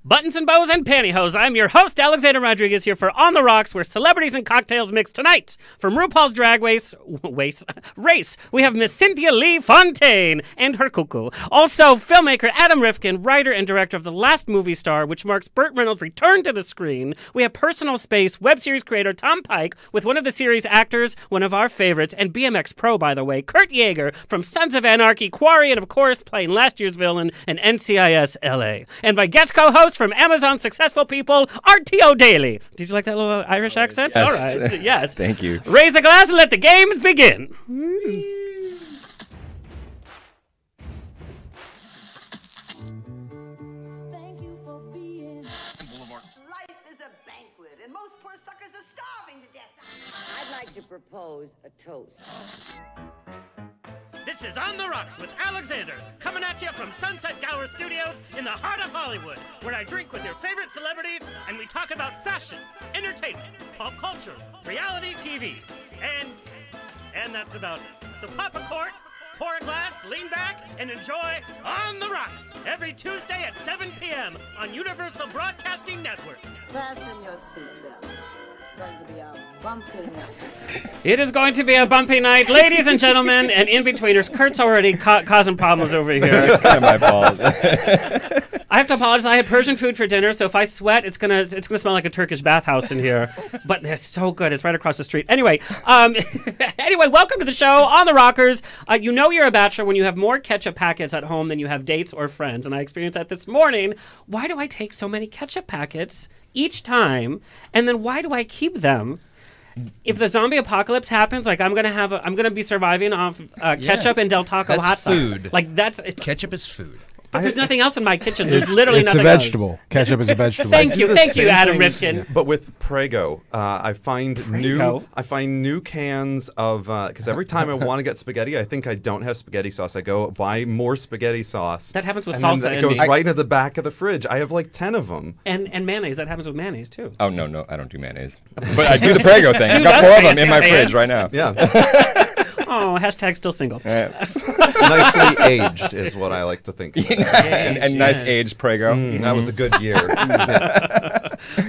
Buttons and bows and pantyhose. I'm your host, Alexander Rodriguez, here for On the Rocks, where celebrities and cocktails mix tonight. From RuPaul's Drag Race, we have Miss Cynthia Lee Fontaine and her cuckoo. Also, filmmaker Adam Rifkin, writer and director of The Last Movie Star, which marks Burt Reynolds' return to the screen. We have Personal Space web series creator Tom Pike, with one of the series' actors, one of our favorites, and BMX pro, by the way, Kurt Yaeger from Sons of Anarchy, Quarry, and of course, playing last year's villain in NCIS LA. And my guest co-host from Amazon Successful People, RTO Daily. Did you like that little Irish accent? Yes. All right. Yes. Thank you. Raise a glass and let the games begin. Thank you for being. Life is a banquet, and most poor suckers are starving to death. I'd like to propose a toast. This is On the Rocks with Alexander, coming at you from Sunset Gower Studios in the heart of Hollywood, where I drink with your favorite celebrities and we talk about fashion, entertainment, pop culture, reality TV, and that's about it. So pop a cork, pour a glass, lean back, and enjoy On the Rocks every Tuesday at 7 p.m. on Universal Broadcasting Network. Fasten your seatbelts. It's going to be a bumpy night. It is going to be a bumpy night, ladies and gentlemen, and in-betweeners. Kurt's already causing problems over here. It's kind of my fault. I have to apologize. I had Persian food for dinner, so if I sweat, it's gonna smell like a Turkish bathhouse in here. But they're so good. It's right across the street. Anyway, welcome to the show, On the Rockers. You know you're a bachelor when you have more ketchup packets at home than you have dates or friends, and I experienced that this morning. Why do I take so many ketchup packets each time, and then why do I keep them? If the zombie apocalypse happens, like I'm gonna be surviving off ketchup and Del Taco hot sauce. Food. Like that's Ketchup is food. But there's nothing else in my kitchen. There's literally nothing else. It's a vegetable. Ketchup is a vegetable. Thank you, Adam thing, Rifkin. But with Prego, I find new cans of because every time I want to get spaghetti, I think I don't have spaghetti sauce. I go buy more spaghetti sauce. That happens with and salsa. Then it goes right into the back of the fridge. I have like 10 of them. And mayonnaise. That happens with mayonnaise too. Oh no, I don't do mayonnaise. But I do the Prego thing. I've got 4 of them in my fridge right now. Yeah. Oh, hashtag still single. Nicely aged is what I like to think. And nice aged Prego. That was a good year.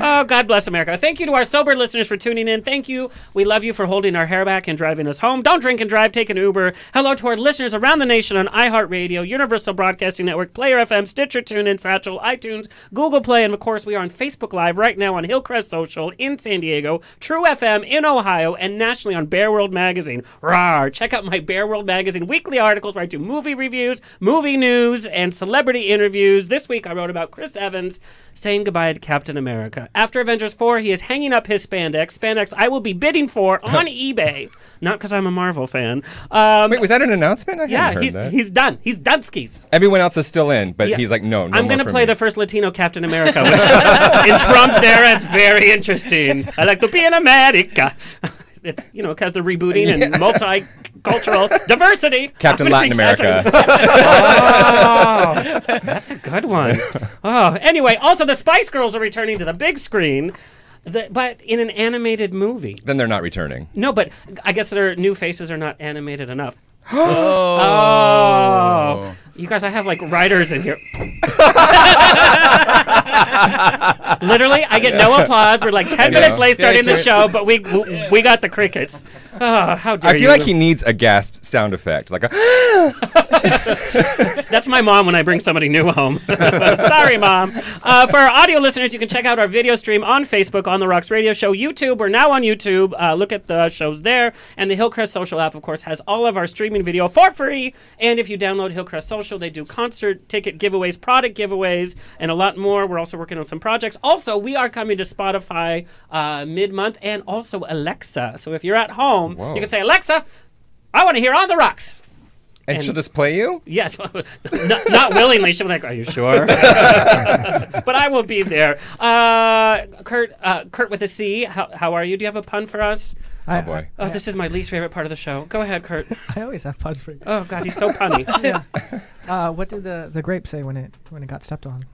Oh, God bless America. Thank you to our sober listeners for tuning in. Thank you. We love you for holding our hair back and driving us home. Don't drink and drive. Take an Uber. Hello to our listeners around the nation on iHeartRadio, Universal Broadcasting Network, Player FM, Stitcher, TuneIn, Satchel, iTunes, Google Play, and of course we are on Facebook Live right now on Hillcrest Social in San Diego, True FM in Ohio, and nationally on Bear World Magazine. Rawr! Check out my Bear World Magazine weekly articles where I do movie reviews, movie news, and celebrity interviews. This week I wrote about Chris Evans saying goodbye to Captain America. After Avengers 4, he is hanging up his spandex I will be bidding for on eBay. Not because I'm a Marvel fan. Wait, was that an announcement? He's done. He's done skis. Everyone else is still in, but he's like, no I'm going to play the first Latino Captain America, which in Trump's era, it's very interesting. I like to be in America. It's, because they're rebooting and multicultural diversity. Captain Latin America. Oh, that's a good one. Oh, anyway, also the Spice Girls are returning to the big screen, but in an animated movie. Then they're not returning. No, but I guess their new faces are not animated enough. Oh. You guys, I have like writers in here. Literally, I get no applause. We're like 10 minutes late starting the show, but we got the crickets. Oh, how dare you. I feel like he needs a gasp sound effect. Like a That's my mom when I bring somebody new home. Sorry, Mom. For our audio listeners, you can check out our video stream on Facebook, On the Rocks Radio Show, YouTube. We're now on YouTube. Look at the shows there. And the Hillcrest Social app, of course, has all of our streaming video for free. And if you download Hillcrest Social, they do concert ticket giveaways, product giveaways, and a lot more. We're also working on some projects. Also, we are coming to Spotify mid-month and also Alexa. So if you're at home, you can say, Alexa, I want to hear On the Rocks. And she'll just play you? Yes. Not willingly. She'll be like, are you sure? But I will be there. Kurt with a C, how are you? Do you have a pun for us? Oh, boy. Oh, this is my least favorite part of the show. Go ahead, Kurt. I always have puns for you. Oh, God, he's so punny. Yeah. What did the grape say when it got stepped on?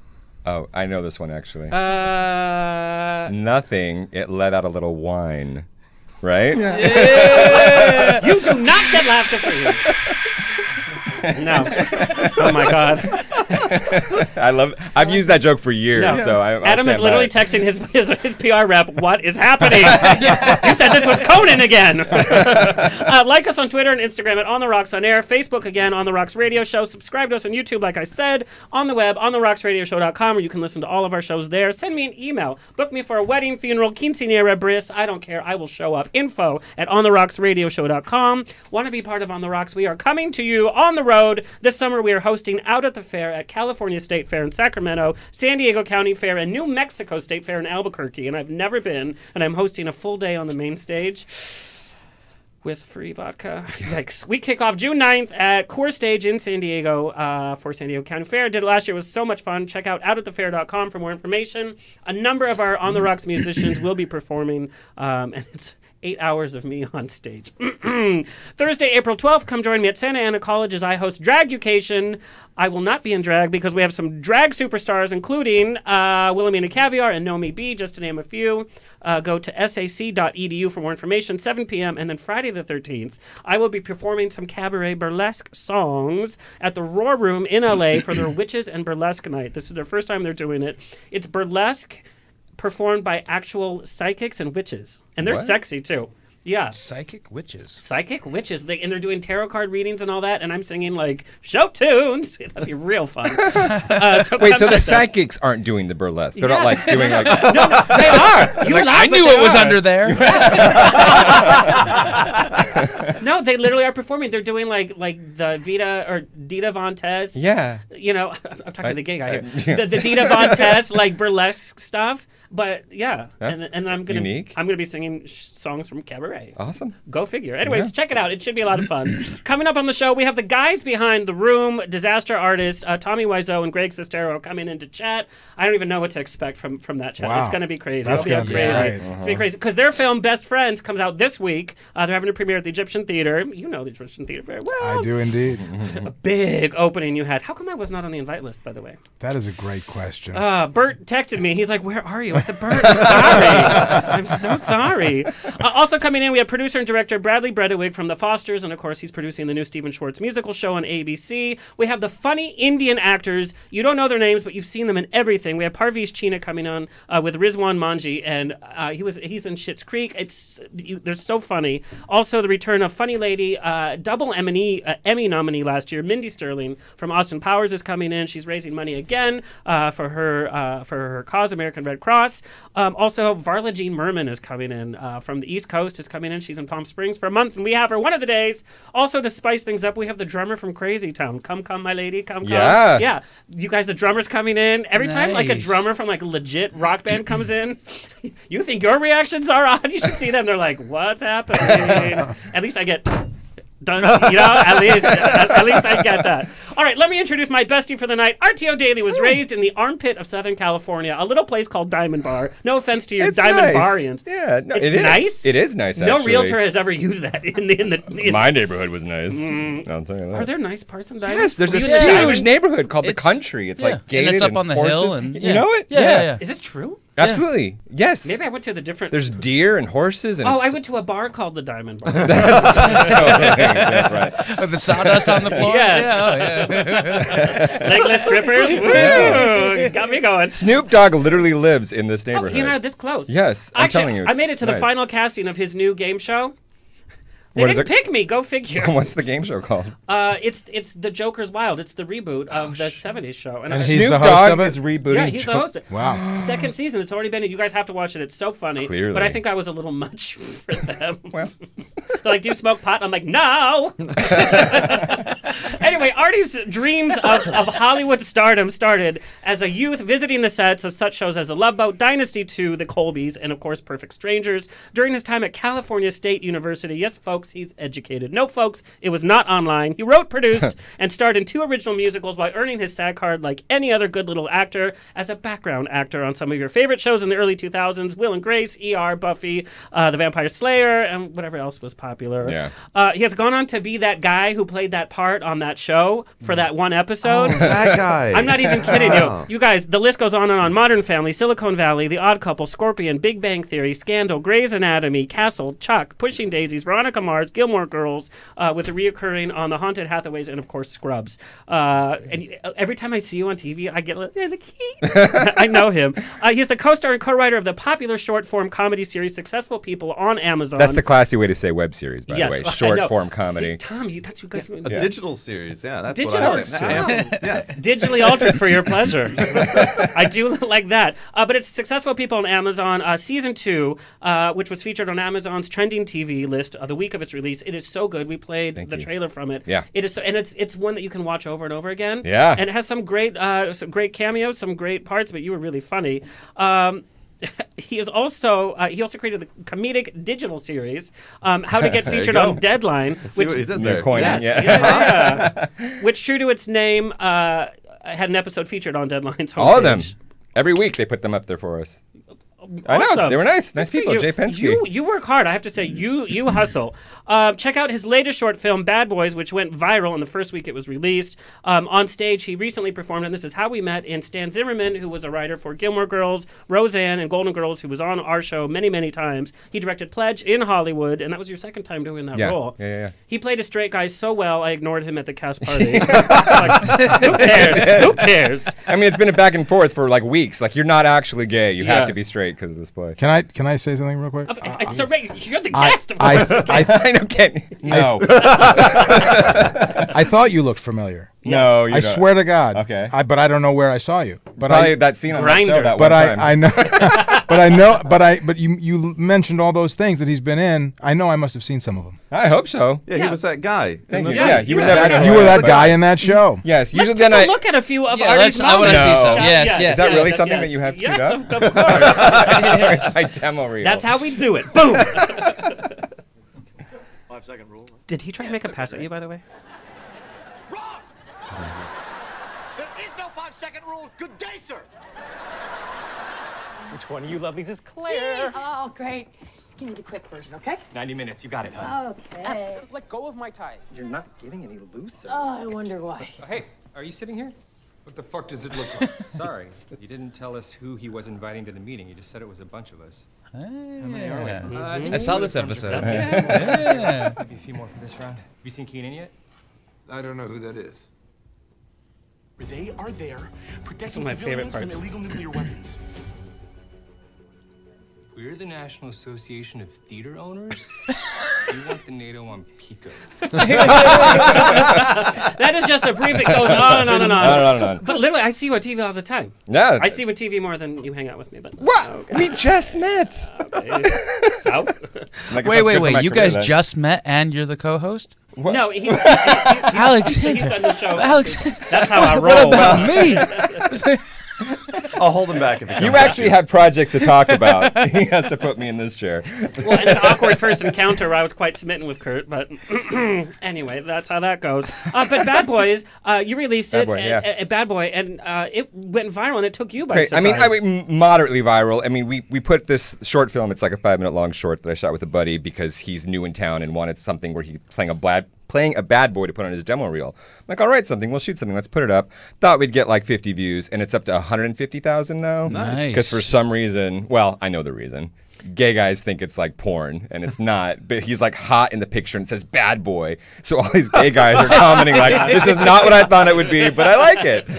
Oh, I know this one, actually. Nothing. It let out a little whine. Right? Yeah. You do not get laughter for you. No. Oh my God. I've used that joke for years. No. So Adam is literally texting his PR rep, what is happening? You said this was Conan again. Like us on Twitter and Instagram at On The Rocks On Air. Facebook again, On The Rocks Radio Show. Subscribe to us on YouTube, like I said. On the web, ontherocksradioshow.com, where you can listen to all of our shows there. Send me an email. Book me for a wedding, funeral, quinceanera, bris. I don't care. I will show up. Info at ontherocksradioshow.com. Want to be part of On The Rocks? We are coming to you on the road. This summer we are hosting Out at the Fair at California State Fair in Sacramento, San Diego County Fair, and New Mexico State Fair in Albuquerque. And I've never been, and I'm hosting a full day on the main stage with free vodka. Yikes. We kick off June 9th at Core Stage in San Diego for San Diego County Fair. Did it last year. It was so much fun. Check out outatthefair.com for more information. A number of our On The Rocks musicians will be performing, and it's 8 hours of me on stage. Thursday, April 12th, come join me at Santa Ana College as I host Dragucation. I will not be in drag because we have some drag superstars, including Wilhelmina Caviar and Nomi B, just to name a few. Go to sac.edu for more information, 7 p.m. And then Friday the 13th, I will be performing some cabaret burlesque songs at the Roar Room in LA for their Witches and Burlesque Night. This is their first time they're doing it. It's burlesque performed by actual psychics and witches. And they're sexy, too. Yeah. Psychic witches. Psychic witches. And they're doing tarot card readings and all that, and I'm singing, like, show tunes. That'd be real fun. Wait, so the psychics aren't doing the burlesque. They're not, like, doing, like... No, they are. You like, laugh, I knew it was under there. No, they literally are performing. They're doing, like the Vita or Dita Von Tess. Yeah. You know, I'm talking to the gay guy here. The Dita Von Tess, like, burlesque stuff. But, yeah. That's and I'm gonna unique. I'm going to be singing songs from Cabaret. Awesome. Go figure. Anyways, check it out. It should be a lot of fun. Coming up on the show, we have the guys behind The Room, disaster artists, Tommy Wiseau and Greg Sestero coming in to chat. I don't even know what to expect from that chat. Wow. It's going to be crazy. That's It'll be gonna be crazy. great. It's going to be crazy. Because their film, Best Friends, comes out this week. They're having a premiere at the Egyptian Theater. You know the Egyptian Theater very well. I do indeed. A big opening you had. How come I was not on the invite list, by the way? That is a great question. Bert texted me. He's like, where are you? I said, Bert, I'm sorry. I'm so sorry. Also coming in, we have producer and director Bradley Bredewig from The Fosters, and of course, he's producing the new Stephen Schwartz musical show on ABC. We have the funny Indian actors. You don't know their names, but you've seen them in everything. We have Parveez Cheena coming on with Rizwan Manji, and he's in Schitt's Creek. They're so funny. Also, the return of funny lady, double Emmy nominee last year, Mindy Sterling from Austin Powers is coming in. She's raising money again for her cause, American Red Cross. Also, Varla Jean Merman is coming in from the East Coast. Is coming in. She's in Palm Springs for a month, and we have her one of the days. Also, to spice things up, we have the drummer from Crazy Town. Come, my lady, come. Yeah. You guys, the drummer's coming in. Every time, like, a drummer from, like, a legit rock band comes in, you think your reactions are odd? You should see them. They're like, what's happening? At least I get... done, you know, at least I get that. All right, let me introduce my bestie for the night. RTO Daly was raised in the armpit of Southern California, a little place called Diamond Bar. No offense to your Diamond Barians. Yeah, no, it's nice. It is nice. No actually. realtor has ever used that in my neighborhood was nice. I'll tell you that. Are there nice parts in Diamond? Yes, there's this huge neighborhood called the Country. It's like gated and it's up and on the horses. hill, and you know it. Yeah. Is this true? Absolutely. Yes. Maybe I went to the different. There's deer and horses. And I went to a bar called the Diamond Bar. That's right. With the sawdust on the floor. Yes. Legless strippers. Woo! Got me going. Snoop Dogg literally lives in this neighborhood. He and I are this close. Yes, I'm telling you. I made it to the nice. final casting of his new game show. They didn't pick me. Go figure. What's the game show called? It's The Joker's Wild. It's the reboot of the 70s show. And he's Snoop the host Dogg of it? is rebooting. Yeah, he's the host. Wow. Second season. It's already been. You guys have to watch it. It's so funny. Clearly. But I think I was a little much for them. Well. They're like, do you smoke pot? I'm like, no. Anyway, Artie's dreams of Hollywood stardom started as a youth visiting the sets of such shows as The Love Boat, Dynasty 2, The Colbys, and of course Perfect Strangers. During his time at California State University, yes, folks, he's educated. No, folks, it was not online. He wrote, produced, and starred in 2 original musicals while earning his SAG card like any other good little actor as a background actor on some of your favorite shows in the early 2000s, Will and Grace, ER, Buffy, The Vampire Slayer, and whatever else was popular. Yeah. He has gone on to be that guy who played that part on that show show for that one episode. Oh, that guy. I'm not even kidding you. You guys, the list goes on and on. Modern Family, Silicon Valley, The Odd Couple, Scorpion, Big Bang Theory, Scandal, Grey's Anatomy, Castle, Chuck, Pushing Daisies, Veronica Mars, Gilmore Girls, with a reoccurring on The Haunted Hathaways, and of course Scrubs. And every time I see you on TV, I get like, I know him. He's the co-star and co-writer of the popular short-form comedy series Successful People on Amazon. That's the classy way to say web series, by Yes, the way. I Short know. form comedy. See, Tom, that's you guys. A digital series, yeah, that's Digital. what I say. Yeah. Digitally altered for your pleasure. I do like that. But it's Successful People on Amazon. Season 2, which was featured on Amazon's trending TV list the week of its release. It is so good. We played the trailer from it. Yeah. It is, and it's one that you can watch over and over again. Yeah. And it has some great cameos, some great parts, but you were really funny. He also created the comedic digital series How to Get Featured on Deadline, See what he did there. Coin, yes, yeah. which, true to its name, had an episode featured on Deadline's homepage. All of them. Every week they put them up there for us. I know, Awesome. they were nice. Nice Good for people, you. Jay Penske. You work hard. I have to say, you hustle. Check out his latest short film, Bad Boys, which went viral in the first week it was released. On stage, he recently performed, and this is how we met, in Stan Zimmerman, who was a writer for Gilmore Girls, Roseanne, and Golden Girls, who was on our show many, many times. He directed Pledge in Hollywood, and that was your second time doing that role. Yeah. He played a straight guy so well, I ignored him at the cast party. Like, who cares? Who cares? I mean, it's been a back and forth for like weeks. Like, you're not actually gay. You have to be straight because of this play. Can I say something real quick? So, Ray, you're the guest. Of course. I know, Ken. No. I thought you looked familiar. No, you I don't. swear to God. Okay. But I don't know where I saw you. But Probably that scene on that Grinder. show that But one time. I know. But you mentioned all those things that he's been in. I know I must have seen some of them. I hope so. Yeah, he was that guy. Thank you. Yeah, Yeah, you would yeah. never know. You who were I that was, guy but- in that show. Yes. Let's Usually take then a look at a few of Yeah, Artie's I wanna see moments. some. Yes. Is that really yes, something yes. that you have queued yes, up? Of course. It's my demo reel. That's how we do it. Boom. 5-second rule. Did he try to make a pass at you, by the way? Wrong! There is no 5-second rule. Good day, sir. Which one of you lovelies is Claire? Oh, great. Just give me the quick version, okay? 90 minutes, you got it, huh? Okay. Let go of my tie. You're not getting any looser. Oh, I wonder why. Hey, are you sitting here? What the fuck does it look like? Sorry, you didn't tell us who he was inviting to the meeting. You just said it was a bunch of us. I saw this episode. Maybe a few more for this round. Have you seen Keenan yet? I don't know who that is. They are there protecting is my favorite civilians from parts. illegal nuclear weapons. We're the National Association of Theater Owners. We want the NATO on Pico. That is just a brief that goes on and on and on. On and on. But literally, I see you on TV all the time. Yeah. I see you on TV more than you hang out with me. But What? Okay. We just met. Okay. So? Like, Wait, that's good for my you career, guys then. just met and you're the co-host? No, he's Alexander. done the show. Alex, That's how I roll. what about me? I'll hold him back if he comes You back. actually have projects to talk about. He has to put me in this chair. Well, it's an awkward first encounter where I was quite smitten with Kurt, but anyway, that's how that goes. But Bad Boys, you released Bad it, Boy, yeah. Bad Boy, and it went viral, and it took you by Great. surprise. I mean, moderately viral. I mean, we put this short film. It's like a 5-minute long short that I shot with a buddy because he's new in town and wanted something where he's playing a bad boy to put on his demo reel. I'm like, all right, we'll shoot something. Let's put it up. Thought we'd get like 50 views, and it's up to 150,000 now. Nice. Because for some reason, well, I know the reason. Gay guys think it's like porn, and it's not. But he's like hot in the picture, and it says bad boy. So all these gay guys are commenting like, this is not what I thought it would be, but I like it. No,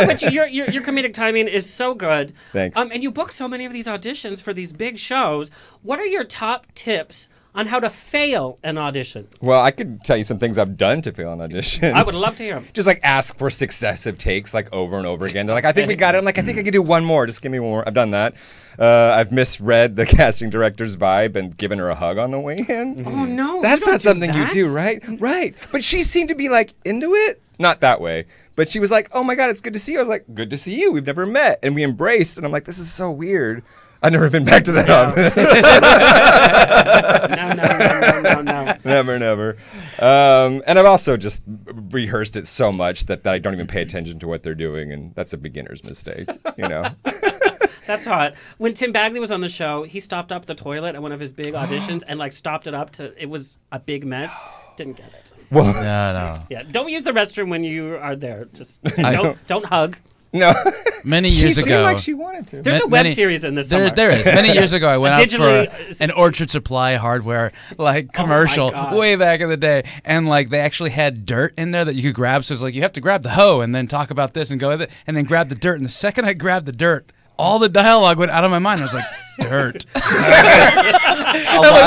but your comedic timing is so good. Thanks. And you book so many of these auditions for these big shows. What are your top tips on how to fail an audition? Well, I could tell you some things I've done to fail an audition. I would love to hear them. Just like ask for successive takes, like over and over again. They're like, I think we got it. I'm like, I think I could do one more. Just give me one more. I've done that. I've misread the casting director's vibe and given her a hug on the way in. Oh no, That's you don't not something you that. do, right? Right. But she seemed to be like into it. Not that way. But she was like, oh my God, it's good to see you. I was like, good to see you. We've never met. And we embraced. And I'm like, this is so weird. I've never been back to that office. No. Never. And I've also just rehearsed it so much that I don't even pay attention to what they're doing, and that's a beginner's mistake, you know. That's hot. When Tim Bagley was on the show, he stopped up the toilet at one of his big auditions and like stopped it up to. It was a big mess. Didn't get it. Well, No. Yeah, don't use the restroom when you are there. Just don't hug. No. Many years She ago. seemed like she wanted to. There's a web series in this somewhere. There is. Many years ago, I went out Digitally- for an Orchard Supply hardware commercial God. way back in the day, and they actually had dirt in there that you could grab. So it's you have to grab the hoe and then talk about this and go with it, and then grab the dirt. And the second I grabbed the dirt, all the dialogue went out of my mind. I was like, dirt. Let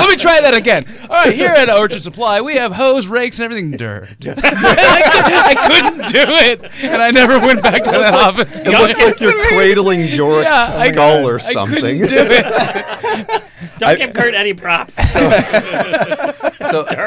me try that again. All right, here at Orchard Supply, we have hose, rakes, and everything. Dirt. I couldn't do it, and I never went back to that office. It looks like you're cradling Yorick's skull or I something. couldn't do it. Don't give Kurt any props. So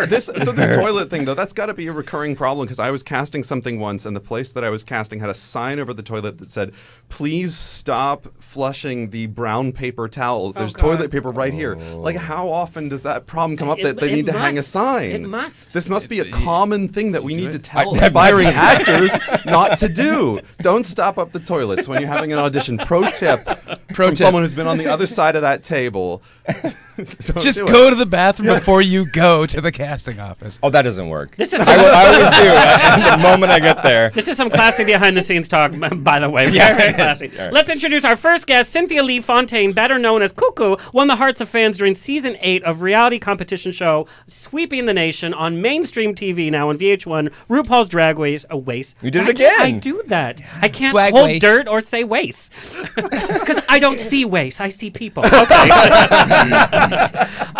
this toilet thing though, that's got to be a recurring problem because I was casting something once, and the place that I was casting had a sign over the toilet that said, "Please stop flushing the brown paper towels. There's toilet paper right here." Like, how often does that problem come up that they need to hang a sign? It must. This must be a common thing that we need to tell aspiring actors not to do. Don't stop up the toilets when you're having an audition. Pro tip from someone who's been on the other side of that table. Just go to the bathroom before you go to the casting office. Oh, that doesn't work. This is I always do. The moment I get there. This is some classy behind-the-scenes talk, by the way. Very classy. Right. Let's introduce our first guest, Cynthia Lee Fontaine, better known as Cuckoo, won the hearts of fans during season 8 of reality competition show sweeping the nation on mainstream TV now on VH1, RuPaul's Drag Race. You did it again. I do that. I can't Swag hold waist. dirt or say waste. Because I don't see waste. I see people. Okay.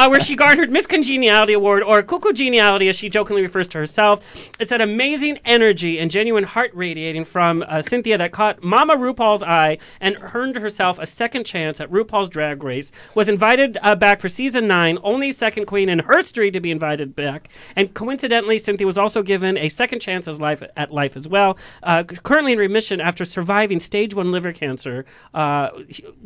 Where she garnered Miss Congeniality Award, or Cuckoo Geniality, as she jokingly refers to herself. It's that amazing energy and genuine heart radiating from Cynthia that caught Mama RuPaul's eye and earned herself a second chance at RuPaul's Drag Race. Was invited back for season 9, only second queen in history to be invited back. And coincidentally, Cynthia was also given a second chance at life as well. Currently in remission after surviving stage 1 liver cancer.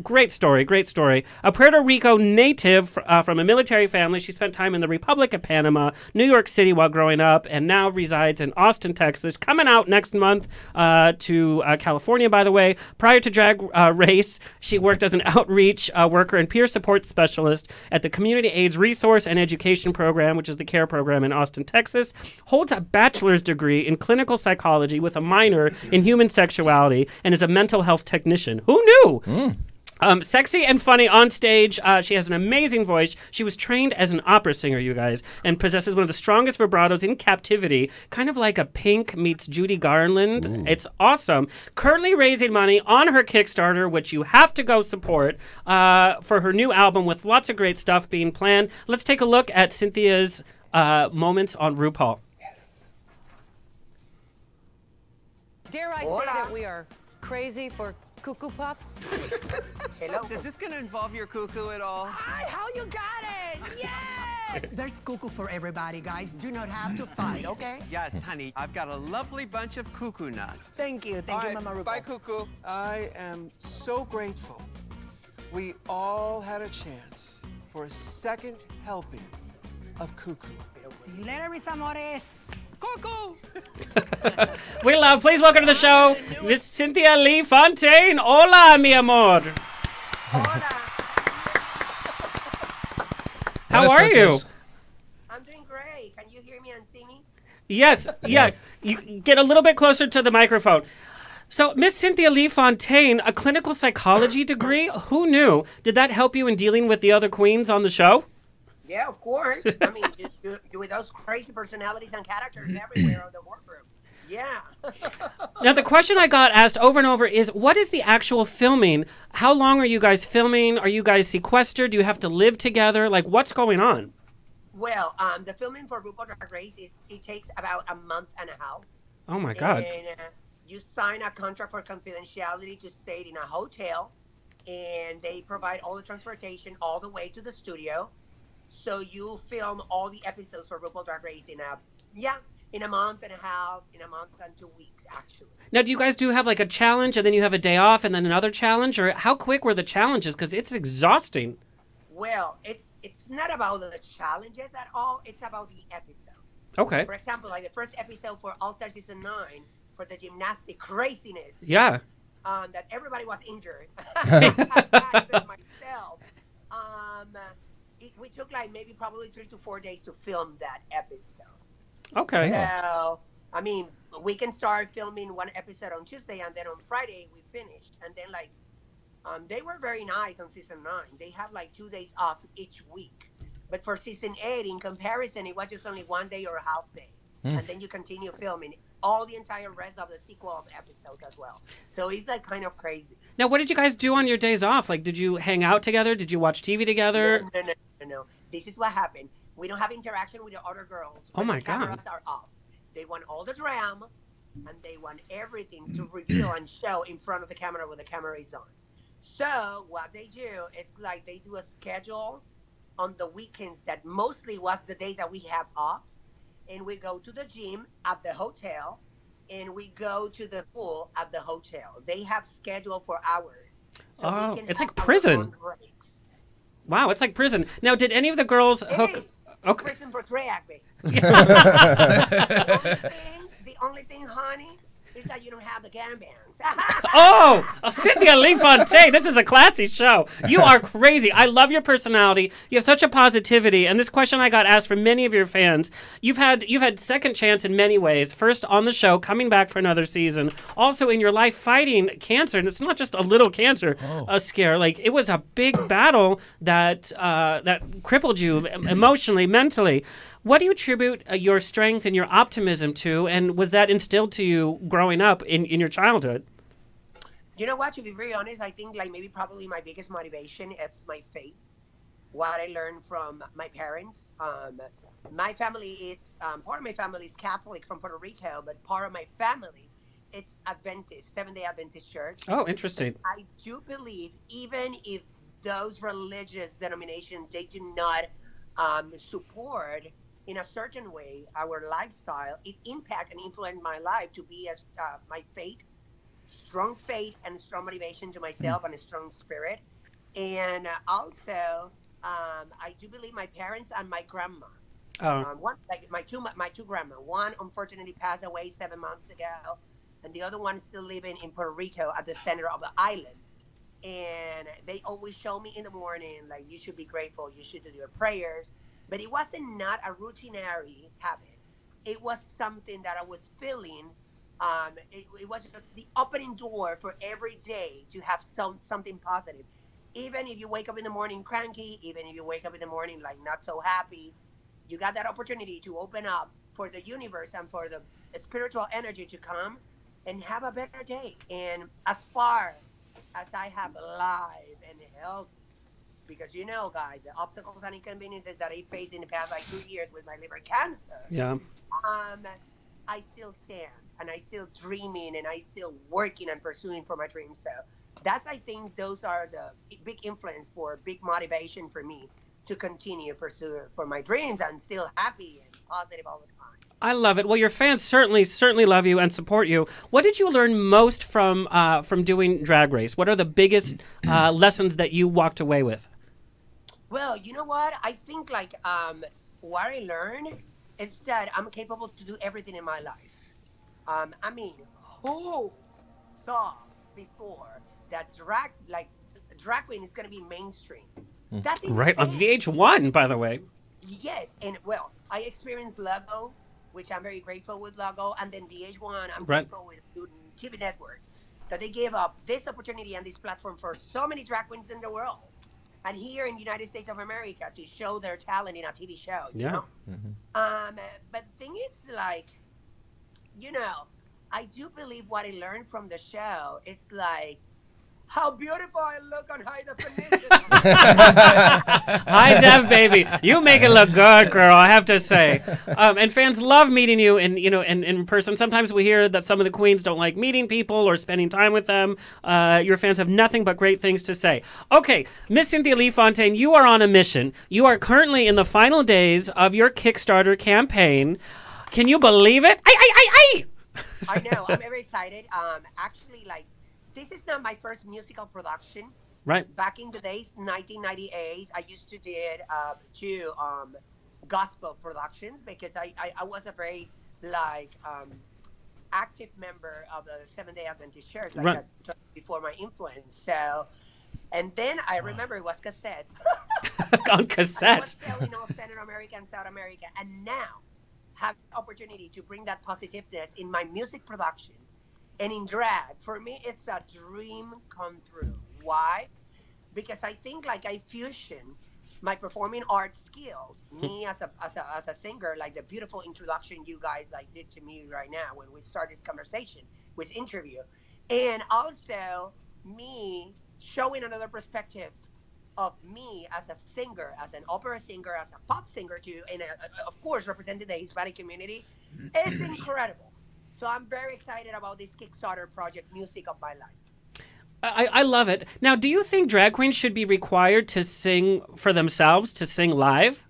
Great story, great story. A Puerto Rico native from a military family. She spent time in the Republic of Panama, New York City while growing up, and now resides in Austin, Texas. Coming out next month to California, by the way. Prior to Drag Race, she worked as an outreach worker and peer support specialist at the Community AIDS Resource and Education Program, which is the CARE program in Austin, Texas. Holds a bachelor's degree in clinical psychology with a minor in human sexuality, and is a mental health technician. Who knew? Sexy and funny on stage. She has an amazing voice. She was trained as an opera singer, you guys, and possesses one of the strongest vibratos in captivity, kind of like a Pink meets Judy Garland. Ooh. It's awesome. Currently raising money on her Kickstarter, which you have to go support, for her new album with lots of great stuff being planned. Let's take a look at Cynthia's moments on RuPaul. Yes. Dare I say that we are crazy for Cuckoo Puffs? Hello. Is this going to involve your cuckoo at all? Hi, how you got it? Yes! There's cuckoo for everybody, guys. Do not have to fight, okay? Yes, honey. I've got a lovely bunch of cuckoo nuts. Thank you. Thank you, Mama RuPaul. Bye, cuckoo. I am so grateful we all had a chance for a second helping of cuckoo. See you later, mis amores. Cuckoo! We love. Please welcome to the show, Miss Cynthia Lee Fontaine. Hola, mi amor. Hola. How are you? I'm doing great. Can you hear me and see me? Yes, yes. You get a little bit closer to the microphone. So, Miss Cynthia Lee Fontaine, a clinical psychology degree? Who knew? Did that help you in dealing with the other queens on the show? Yeah, of course. I mean, with those crazy personalities and characters everywhere on the workroom. Yeah. Now, the question I got asked over and over is, what is the actual filming? How long are you guys filming? Are you guys sequestered? Do you have to live together? Like, what's going on? Well, the filming for RuPaul Drag Race, it takes about a month and a half. Oh, my God. And you sign a contract for confidentiality to stay in a hotel, and they provide all the transportation all the way to the studio. So you film all the episodes for RuPaul Drag Race in a month and a half, in a month and 2 weeks, actually. Now, do you guys have like a challenge, and then you have a day off, and then another challenge? Or how quick were the challenges? Because it's exhausting. Well, it's not about the challenges at all. It's about the episode. Okay. For example, like the first episode for All Star Season 9, for the gymnastic craziness. Yeah. That everybody was injured. Even myself. We took like maybe probably 3 to 4 days to film that episode. Okay. So, I mean, we can start filming one episode on Tuesday, and then on Friday we finished. And then, like, they were very nice on season 9. They have like 2 days off each week. But for season 8, in comparison, it was just only 1 day or a half day. And then you continue filming all the entire rest of the sequel of the episodes as well. So it's like kind of crazy. Now, what did you guys do on your days off? Like, did you hang out together? Did you watch TV together? No. This is what happened. We don't have interaction with the other girls. Oh my the God. cameras are off. They want all the drama, and they want everything to reveal and show in front of the camera when the camera is on. So what they do is like they do a schedule on the weekends that mostly was the days that we have off. And we go to the gym at the hotel, and we go to the pool at the hotel. They have schedule for hours. So it's like prison. Wow, it's like prison. Now, did any of the girls hook? It's Okay. prison for drag, baby. The only thing, honey, is that you don't have the gambans. Oh, Cynthia Lee Fontaine, this is a classy show. You are crazy. I love your personality. You have such a positivity. And this question I got asked from many of your fans. You've had second chance in many ways. First on the show, coming back for another season. Also in your life fighting cancer. And it's not just a little cancer scare. Like, it was a big battle that crippled you emotionally, mentally. What do you attribute your strength and your optimism to, and was that instilled to you growing up in your childhood? You know what, to be very honest, I think like maybe probably my biggest motivation is my faith. What I learned from my parents. My family, it's part of my family is Catholic from Puerto Rico, but part of my family, it's Adventist, Seventh-day Adventist Church. Oh, interesting. But I do believe even if those religious denominations, they do not support in a certain way our lifestyle, it impact and influence my life to be as my faith, strong faith and strong motivation to myself and a strong spirit. And also I do believe my parents and my grandma. One, like my two grandma. One unfortunately passed away 7 months ago, and the other one is still living in Puerto Rico at the center of the island. And they always show me in the morning, like, you should be grateful, you should do your prayers. But it wasn't not a routinary habit. It was something that I was feeling. It was just the opening door for every day to have something positive. Even if you wake up in the morning cranky, even if you wake up in the morning like not so happy, you got that opportunity to open up for the universe and for the spiritual energy to come and have a better day. And as far as I have life and health, because you know, guys, the obstacles and inconveniences that I faced in the past like 2 years with my liver cancer, I still stand and I still dreaming and I still working and pursuing for my dreams. So that's, I think, those are the big influence for big motivation for me to continue pursuing for my dreams and still happy and positive all the time. I love it. Well, your fans certainly love you and support you. What did you learn most from doing Drag Race? What are the biggest lessons that you walked away with? Well, you know what? I think like what I learned is that I'm capable to do everything in my life. I mean, who thought before that drag queen is going to be mainstream? That's insane. Right, on VH1, by the way. Yes, and well, I experienced Logo, which I'm very grateful with Logo, and then VH1, I'm Right. grateful with TV networks, that they gave up this opportunity and this platform for so many drag queens in the world. And here in the United States of America to show their talent in a TV show, you know? But the thing is, like, you know, I do believe what I learned from the show, it's like, how beautiful I look on high definition. High def, baby. You make it look good, girl, I have to say. And fans love meeting you in person. Sometimes we hear that some of the queens don't like meeting people or spending time with them. Your fans have nothing but great things to say. Okay, Miss Cynthia Lee Fontaine, you are on a mission. You are currently in the final days of your Kickstarter campaign. Can you believe it? I know, I'm very excited. Actually, like, this is not my first musical production. Right. Back in the days, 1998, I used to did two gospel productions because I was a very like active member of the Seventh-day Adventist Church, like Right. before my influence. So, and then I remember it was cassette. On cassette. I was selling all Central America and South America, and now have the opportunity to bring that positiveness in my music production and in drag, for me, it's a dream come true. Why? Because I think like I fusion my performing art skills, me as a singer, like the beautiful introduction you guys like did to me right now when we start this conversation, with interview, and also me showing another perspective of me as a singer, as an opera singer, as a pop singer too, and of course representing the Hispanic community. It's incredible. So I'm very excited about this Kickstarter project, Music of My Life. I love it. Now, do you think drag queens should be required to sing for themselves, to sing live?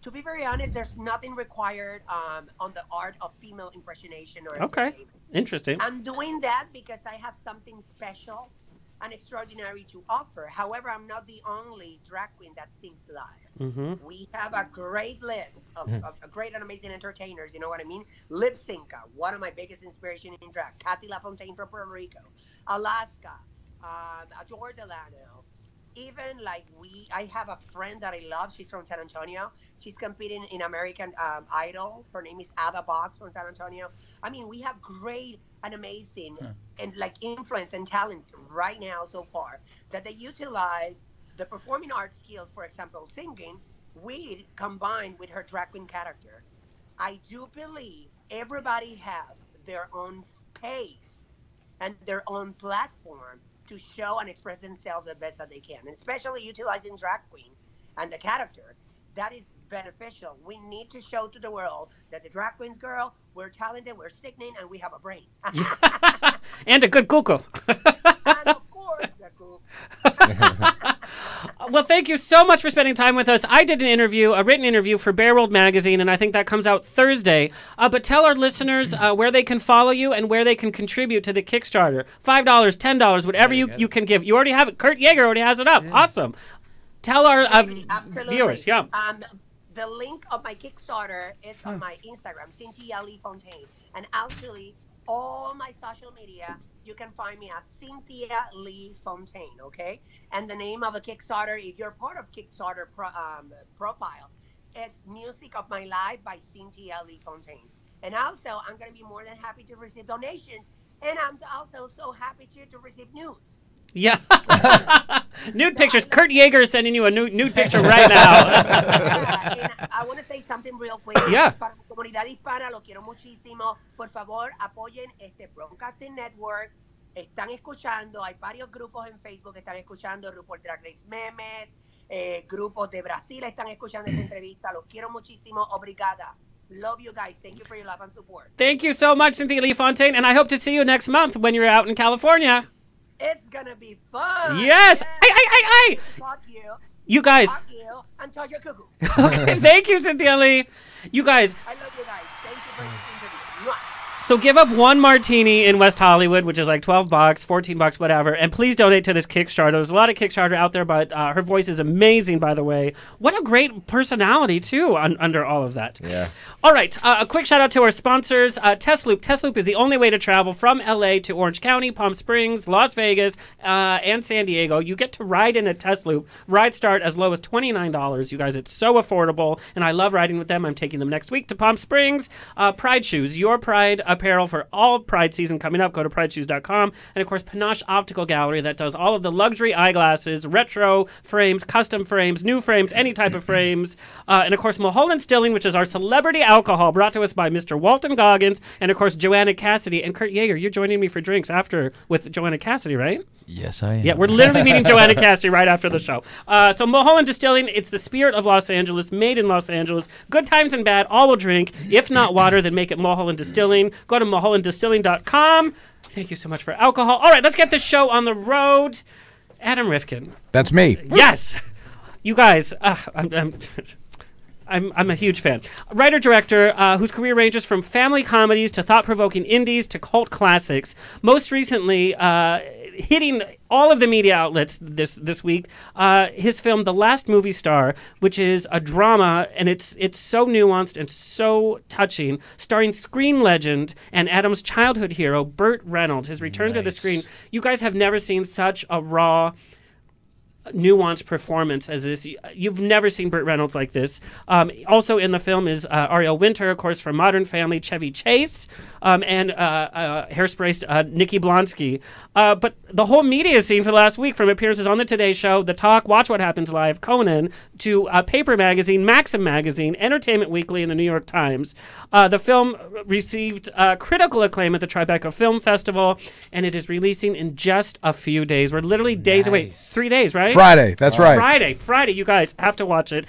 To be very honest, there's nothing required on the art of female impersonation or Okay, entertainment. interesting. I'm doing that because I have something special and extraordinary to offer. However, I'm not the only drag queen that sings live. We have a great list of great and amazing entertainers, you know what I mean? Lip Synca, one of my biggest inspiration in drag. Kathy Fontaine from Puerto Rico. Alaska, Adore Delano. Even like I have a friend that I love. She's from San Antonio. She's competing in American Idol. Her name is Ada Box from San Antonio. I mean, we have great and amazing and like influence and talent right now so far that they utilize the performing arts skills, for example, singing, combined with her drag queen character. I do believe everybody have their own space and their own platform to show and express themselves the best that they can, and especially utilizing drag queen and the character. That is beneficial. We need to show to the world that the drag queens, girl, we're talented, we're sickening, and we have a brain. And a good cuckoo. And of course, the cuckoo. Well, thank you so much for spending time with us. I did an interview, a written interview for Bear World Magazine, and I think that comes out Thursday. But tell our listeners where they can follow you and where they can contribute to the Kickstarter. $5, $10, whatever you can give. You already have it. Kurt Yaeger already has it up. Yeah. Awesome. Tell our viewers. Yeah. The link of my Kickstarter is on my Instagram, Cynthia Lee Fontaine. And actually, all my social media, you can find me as Cynthia Lee Fontaine, okay? And the name of the Kickstarter, if you're part of Kickstarter profile, it's Music of My Life by Cynthia Lee Fontaine. And also, I'm going to be more than happy to receive donations. And I'm also so happy to receive nudes. Yeah. Nude pictures. Kurt Yaeger is sending you a nude picture right now. And I want to say something real quick. Yeah. Para la comunidad hispana, lo quiero muchísimo. Por favor, apoyen este Broadcasting Network. Están escuchando, hay varios grupos en Facebook que están escuchando, RuPaul Drag Race Memes, grupos de Brasil están escuchando esta entrevista. Los quiero muchísimo. Obrigada. Love you guys. Thank you for your love and support. Thank you so much, Cynthia Lee Fontaine, and I hope to see you next month when you're out in California. It's gonna be fun. Yes. Hey. Fuck you. You guys. Fuck you. And touch your cuckoo. Okay. Thank you, Cynthia Lee. You guys. I love you guys. Thank you for this interview. Mwah. So give up one martini in West Hollywood, which is like $12, $14, whatever, and please donate to this Kickstarter. There's a lot of Kickstarter out there, but her voice is amazing, by the way. What a great personality, too, under all of that. Yeah. All right, a quick shout out to our sponsors. Testloop. Testloop is the only way to travel from LA to Orange County, Palm Springs, Las Vegas, and San Diego. You get to ride in a Testloop. Rides start as low as $29. You guys, it's so affordable, and I love riding with them. I'm taking them next week to Palm Springs. Pride Shoes, your Pride apparel for all Pride season coming up. Go to prideshoes.com. And of course, Panache Optical Gallery that does all of the luxury eyeglasses, retro frames, custom frames, new frames, any type of frames. And of course, Mulholland Distilling, which is our celebrity alcohol brought to us by Mr. Walton Goggins. And of course, Joanna Cassidy. And Kurt Yaeger, you're joining me for drinks after with Joanna Cassidy, right? Yes, I am. Yeah, we're literally meeting Joanna Cassidy right after the show. So Mulholland Distilling, it's the spirit of Los Angeles, made in Los Angeles. Good times and bad, all will drink. If not water, then make it Mulholland Distilling. Go to mulhollanddistilling.com. Thank you so much for alcohol. All right, let's get this show on the road. Adam Rifkin. That's me. Yes. You guys, I'm a huge fan. Writer-director whose career ranges from family comedies to thought-provoking indies to cult classics. Most recently, hitting all of the media outlets this week, his film The Last Movie Star, which is a drama, and it's so nuanced and so touching, starring screen legend and Adam's childhood hero, Burt Reynolds. His return to the screen. You guys have never seen such a raw, nuanced performance as this. You've never seen Burt Reynolds like this. Also in the film is Ariel Winter, of course, from Modern Family, Chevy Chase, and Hairspray's Nikki Blonsky. But the whole media scene for the last week, from appearances on The Today Show, The Talk, Watch What Happens Live, Conan, to Paper Magazine, Maxim Magazine, Entertainment Weekly, and the New York Times. The film received critical acclaim at the Tribeca Film Festival, and it is releasing in just a few days. We're literally days away. 3 days, right? Friday, that's right. Friday, you guys have to watch it.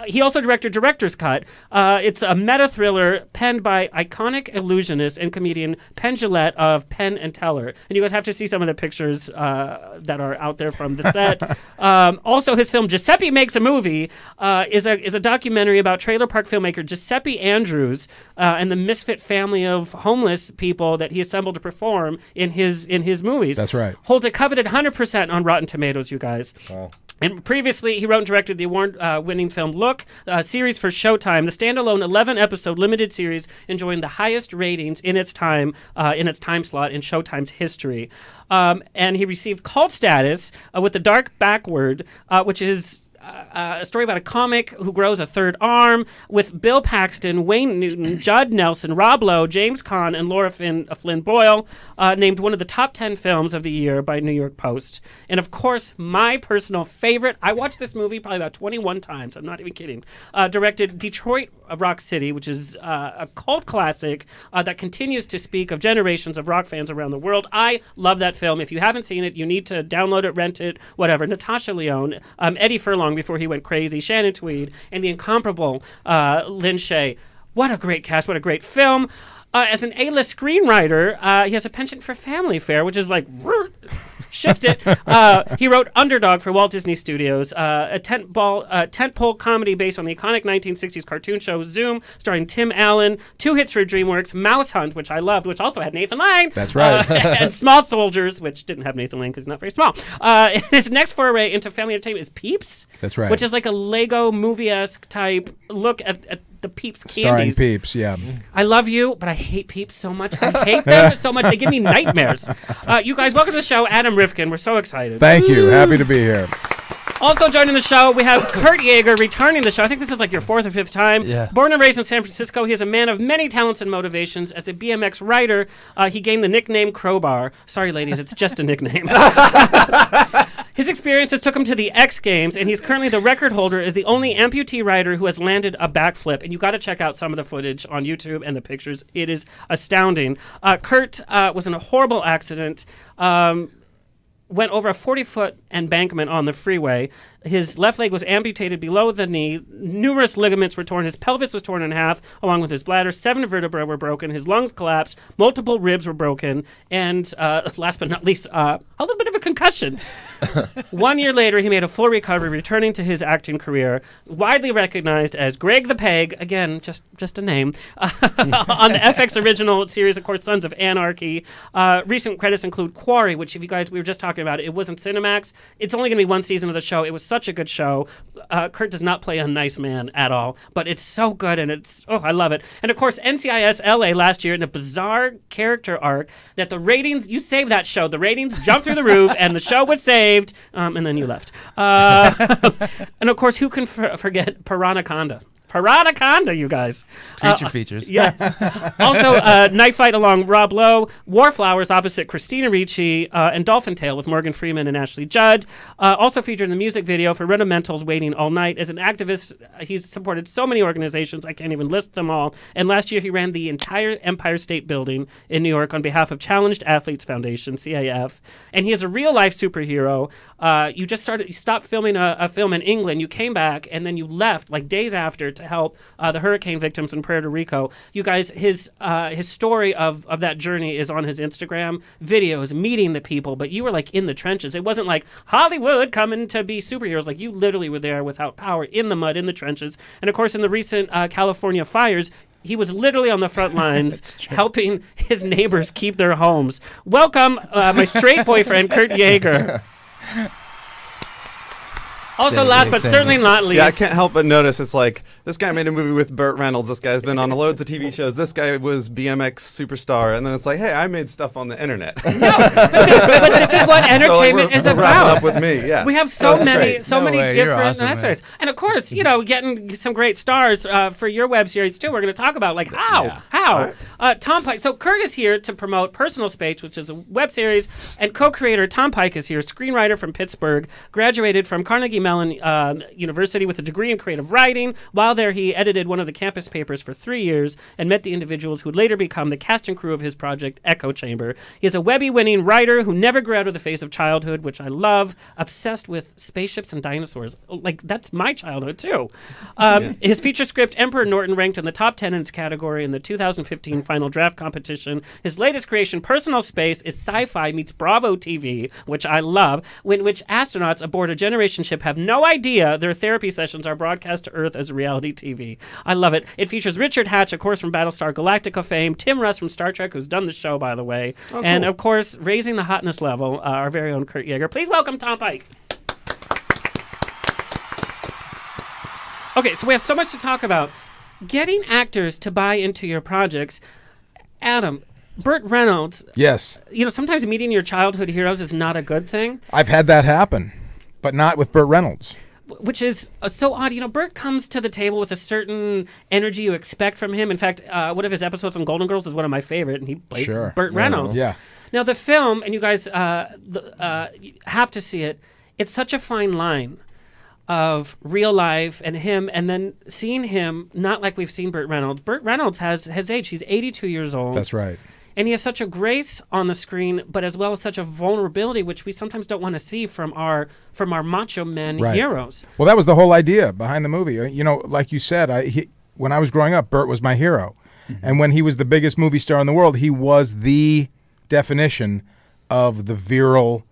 He also directed Director's Cut. It's a meta-thriller penned by iconic illusionist and comedian Penn Jillette of Penn and Teller. And you guys have to see some of the pictures that are out there from the set. Also, his film Giuseppe Makes a Movie is a documentary about trailer park filmmaker Giuseppe Andrews and the misfit family of homeless people that he assembled to perform in his movies. That's right. Holds a coveted 100% on Rotten Tomatoes, you guys. Wow. And previously, he wrote and directed the award-winning film Look, a series for Showtime, the standalone 11-episode limited series enjoying the highest ratings in its time slot in Showtime's history. And he received cult status with The Dark Backward, which is a story about a comic who grows a third arm, with Bill Paxton, Wayne Newton, Judd Nelson, Rob Lowe, James Caan, and Laura Flynn Boyle, named one of the top 10 films of the year by New York Post. And of course, my personal favorite, I watched this movie probably about 21 times, I'm not even kidding, directed Detroit Rock City, which is a cult classic that continues to speak of generations of rock fans around the world. I love that film. If you haven't seen it, you need to download it, rent it, whatever. Natasha Lyonne, Eddie Furlong before he went crazy, Shannon Tweed, and the incomparable Lynn Shay. What a great cast, what a great film. As an A-list screenwriter, he has a penchant for family fare, which is like, shift it. He wrote Underdog for Walt Disney Studios, a tentpole comedy based on the iconic 1960s cartoon show Zoom, starring Tim Allen, 2 hits for DreamWorks, Mouse Hunt, which I loved, which also had Nathan Lane. That's right. And Small Soldiers, which didn't have Nathan Lane because he's not very small. His next foray into family entertainment is Peeps. That's right. Which is like a Lego movie-esque type look at the Peeps Starring candies. Peeps, yeah. I love you, but I hate Peeps so much. I hate them so much. They give me nightmares. You guys, welcome to the show, Adam Rifkin. We're so excited. Thank you. Happy to be here. Also joining the show, we have Kurt Yaeger returning to the show. I think this is like your 4th or 5th time. Yeah. Born and raised in San Francisco, he is a man of many talents and motivations. As a BMX rider, he gained the nickname Crowbar. Sorry, ladies, it's just a nickname. His experiences took him to the X Games, and he's currently the record holder as the only amputee rider who has landed a backflip. And you got to check out some of the footage on YouTube and the pictures. It is astounding. Kurt was in a horrible accident. Went over a 40-foot embankment on the freeway. His left leg was amputated below the knee. Numerous ligaments were torn. His pelvis was torn in half, along with his bladder. 7 vertebrae were broken. His lungs collapsed. Multiple ribs were broken. And last but not least, a little bit of a concussion. 1 year later, he made a full recovery, returning to his acting career. Widely recognized as Greg the Peg, again, just a name, on the FX original series, of course, Sons of Anarchy. Recent credits include Quarry, which, if you guys, we were just talking about it wasn't Cinemax. It's only going to be 1 season of the show. It was such a good show. Kurt does not play a nice man at all, but it's so good, and I love it. And of course, NCIS LA last year in a bizarre character arc that the ratings, you saved that show. The ratings jumped through the roof, and the show was saved, and then you left. And of course, who can forget Piranaconda? Piranaconda, you guys. Creature features. Yes. Also, Knife Fight along Rob Lowe, Warflowers opposite Christina Ricci, and Dolphin Tale with Morgan Freeman and Ashley Judd. Also featured in the music video for Rudimental's Waiting All Night. As an activist, he's supported so many organizations, I can't even list them all. And last year, he ran the entire Empire State Building in New York on behalf of Challenged Athletes Foundation, CAF. And he is a real-life superhero. You stopped filming a film in England, you came back, and then you left, like days after, to help the hurricane victims in Puerto Rico. You guys, his story of that journey is on his Instagram, videos, meeting the people, but you were like in the trenches. It wasn't like Hollywood coming to be superheroes. Like you literally were there without power, in the mud, in the trenches. And of course, in the recent California fires, he was literally on the front lines helping his neighbors keep their homes. Welcome, my straight boyfriend, Kurt Yaeger. Also, last but certainly not least. Yeah, I can't help but notice it's like, this guy made a movie with Burt Reynolds. This guy's been on loads of TV shows. This guy was BMX superstar. And then it's like, hey, I made stuff on the internet. But this is what entertainment is wrap about. it up with me. Yeah. We have so many way. different Awesome, answers. And of course, you know, getting some great stars for your web series too. We're going to talk about like how. Tom Pike. So Kurt is here to promote Personal Space, which is a web series, and co-creator Tom Pike is here, screenwriter from Pittsburgh, graduated from Carnegie Mellon University with a degree in creative writing. While there, he edited one of the campus papers for 3 years and met the individuals who would later become the cast and crew of his project Echo Chamber. He is a Webby-winning writer who never grew out of the phase of childhood, which I love, obsessed with spaceships and dinosaurs. Like, that's my childhood, too. His feature script, Emperor Norton, ranked in the top 10 in its category in the 2015 Final Draft competition. His latest creation, Personal Space, is sci-fi meets Bravo TV, which I love, in which astronauts aboard a generation ship have no idea their therapy sessions are broadcast to Earth as reality TV. I love it. It features Richard Hatch, of course, from Battlestar Galactica fame, Tim Russ from Star Trek, who's done the show, by the way, and, of course, raising the hotness level, our very own Kurt Yaeger. Please welcome Tom Pike. Okay, so we have so much to talk about. Getting actors to buy into your projects. Adam, Burt Reynolds. Yes. You know, sometimes meeting your childhood heroes is not a good thing. I've had that happen, but not with Burt Reynolds. Which is so odd. You know, Burt comes to the table with a certain energy you expect from him. In fact, one of his episodes on Golden Girls is one of my favorite, and he played Burt Reynolds. Yeah. Now, the film, and you guys have to see it, it's such a fine line of real life and him, and then seeing him not like we've seen Burt Reynolds. Burt Reynolds has aged. He's 82 years old. That's right. And he has such a grace on the screen, but as well as such a vulnerability, which we sometimes don't want to see from our macho men heroes. Well, that was the whole idea behind the movie. You know, like you said, when I was growing up, Burt was my hero. Mm-hmm. And when he was the biggest movie star in the world, he was the definition of the virile,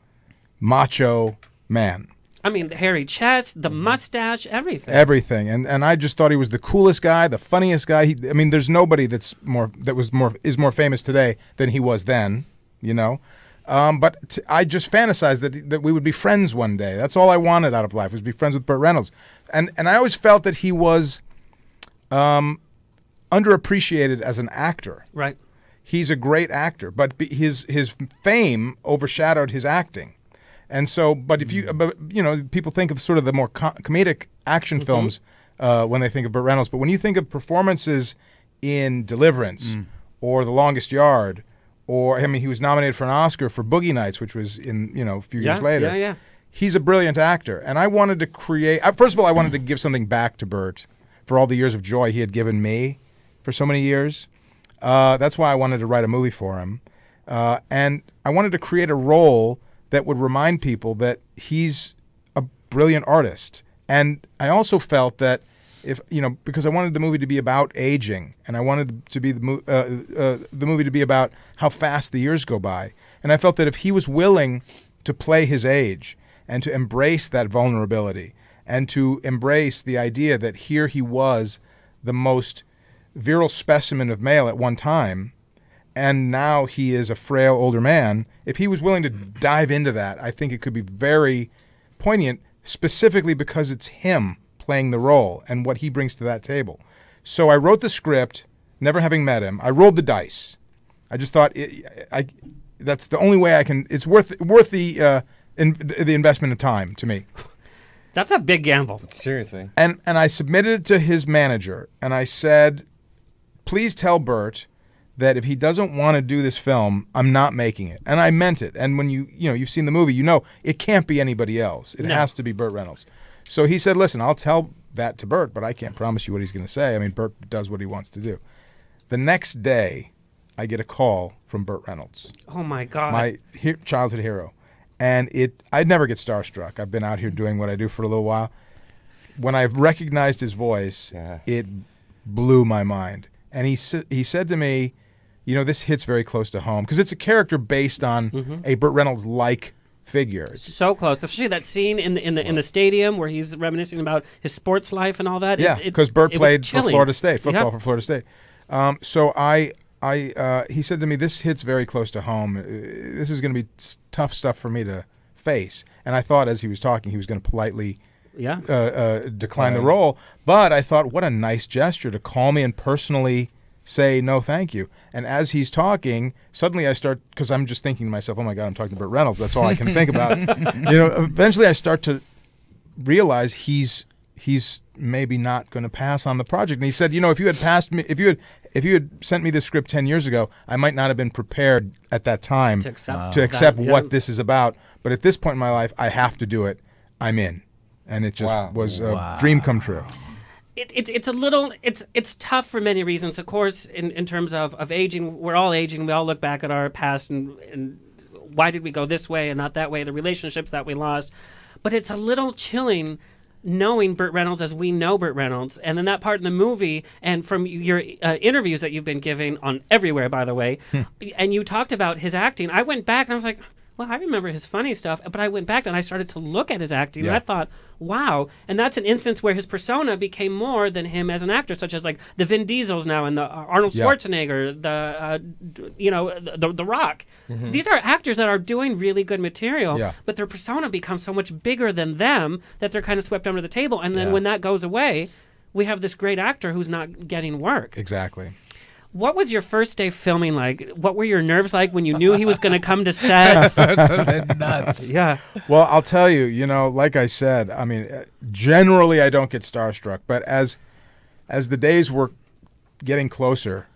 macho man. I mean, the hairy chest, the mustache, everything. Everything, and I just thought he was the coolest guy, the funniest guy. I mean, there's nobody is more famous today than he was then, you know. But I just fantasized that we would be friends one day. That's all I wanted out of life, was be friends with Burt Reynolds, and I always felt that he was underappreciated as an actor. Right. He's a great actor, but his fame overshadowed his acting. And so, but if you know, people think of sort of the more comedic action films when they think of Burt Reynolds. But when you think of performances in Deliverance or The Longest Yard, or I mean, he was nominated for an Oscar for Boogie Nights, which was a few years later. Yeah, yeah. He's a brilliant actor, and I wanted to create. First of all, I wanted to give something back to Burt for all the years of joy he had given me for so many years. That's why I wanted to write a movie for him, and I wanted to create a role that would remind people that he's a brilliant artist. And I also felt that because I wanted the movie to be about aging, and I wanted to be the movie to be about how fast the years go by. And I felt that if he was willing to play his age and to embrace that vulnerability and to embrace the idea that here he was the most virile specimen of male at one time, and now he is a frail older man, if he was willing to dive into that, I think it could be very poignant, specifically because it's him playing the role and what he brings to that table. So I wrote the script, never having met him. I rolled the dice. I just thought that's the only way I can. It's worth the investment of time to me. That's a big gamble. Seriously. And I submitted it to his manager, and I said, please tell Burt that if he doesn't want to do this film, I'm not making it. And I meant it. And when you've seen the movie, you know it can't be anybody else. It has to be Burt Reynolds. So he said, listen, I'll tell that to Burt, but I can't promise you what he's going to say. I mean, Burt does what he wants to do. The next day, I get a call from Burt Reynolds. Oh, my God. My childhood hero. And I'd never get starstruck. I've been out here doing what I do for a little while. When I recognized his voice, it blew my mind. And he said to me, this hits very close to home, because it's a character based on a Burt Reynolds-like figure. It's so close, especially that scene in the stadium where he's reminiscing about his sports life and all that. Yeah, because Burt played for Florida State, football for Florida State. So he said to me, this hits very close to home. This is going to be tough stuff for me to face. And I thought as he was talking, he was going to politely decline the role. But I thought, what a nice gesture to call me and personally say no thank you. And as he's talking, suddenly I start, because I'm just thinking to myself, oh my God, I'm talking to Burt Reynolds. That's all I can think about. Eventually I start to realize he's maybe not going to pass on the project. And he said, if you had passed me, if you had sent me this script 10 years ago, I might not have been prepared at that time to accept what this is about. But at this point in my life, I have to do it. I'm in. And it just was a dream come true. It's tough for many reasons. Of course, in terms of aging, we're all aging. We all look back at our past and why did we go this way and not that way, the relationships that we lost. But it's a little chilling knowing Burt Reynolds as we know Burt Reynolds. And then that part in the movie, and from your interviews that you've been giving on everywhere, by the way, and you talked about his acting. I went back and I was like, well, I remember his funny stuff, but I went back and I started to look at his acting, and I thought, wow. And that's an instance where his persona became more than him as an actor, such as like the Vin Diesels now and the Arnold Schwarzenegger, the Rock. Mm-hmm. These are actors that are doing really good material, but their persona becomes so much bigger than them that they're kind of swept under the table. And then when that goes away, we have this great actor who's not getting work. Exactly. What was your first day filming like? What were your nerves like when you knew he was going to come to set? Nuts. Yeah. Well, I'll tell you, like I said, I mean, generally I don't get starstruck, but as the days were getting closer,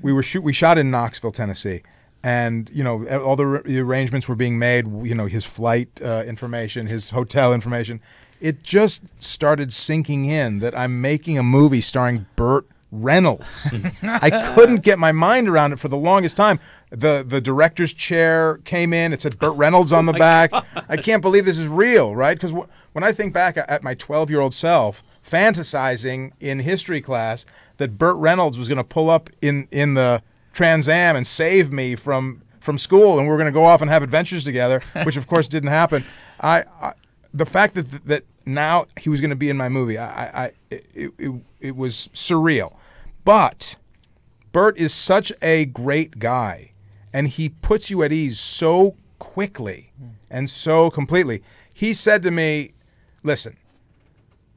we shot in Knoxville, Tennessee, and all the arrangements were being made. His flight information, his hotel information. It just started sinking in that I'm making a movie starring Burt Reynolds. I couldn't get my mind around it for the longest time. The director's chair came in. It said Burt Reynolds on the back. God. I can't believe this is real, right? Because when I think back at my 12-year-old self fantasizing in history class that Burt Reynolds was going to pull up in the Trans Am and save me from school, and we were going to go off and have adventures together, which of course didn't happen. The fact that now he was going to be in my movie, it was surreal. But Burt is such a great guy, and he puts you at ease so quickly and so completely. He said to me, listen,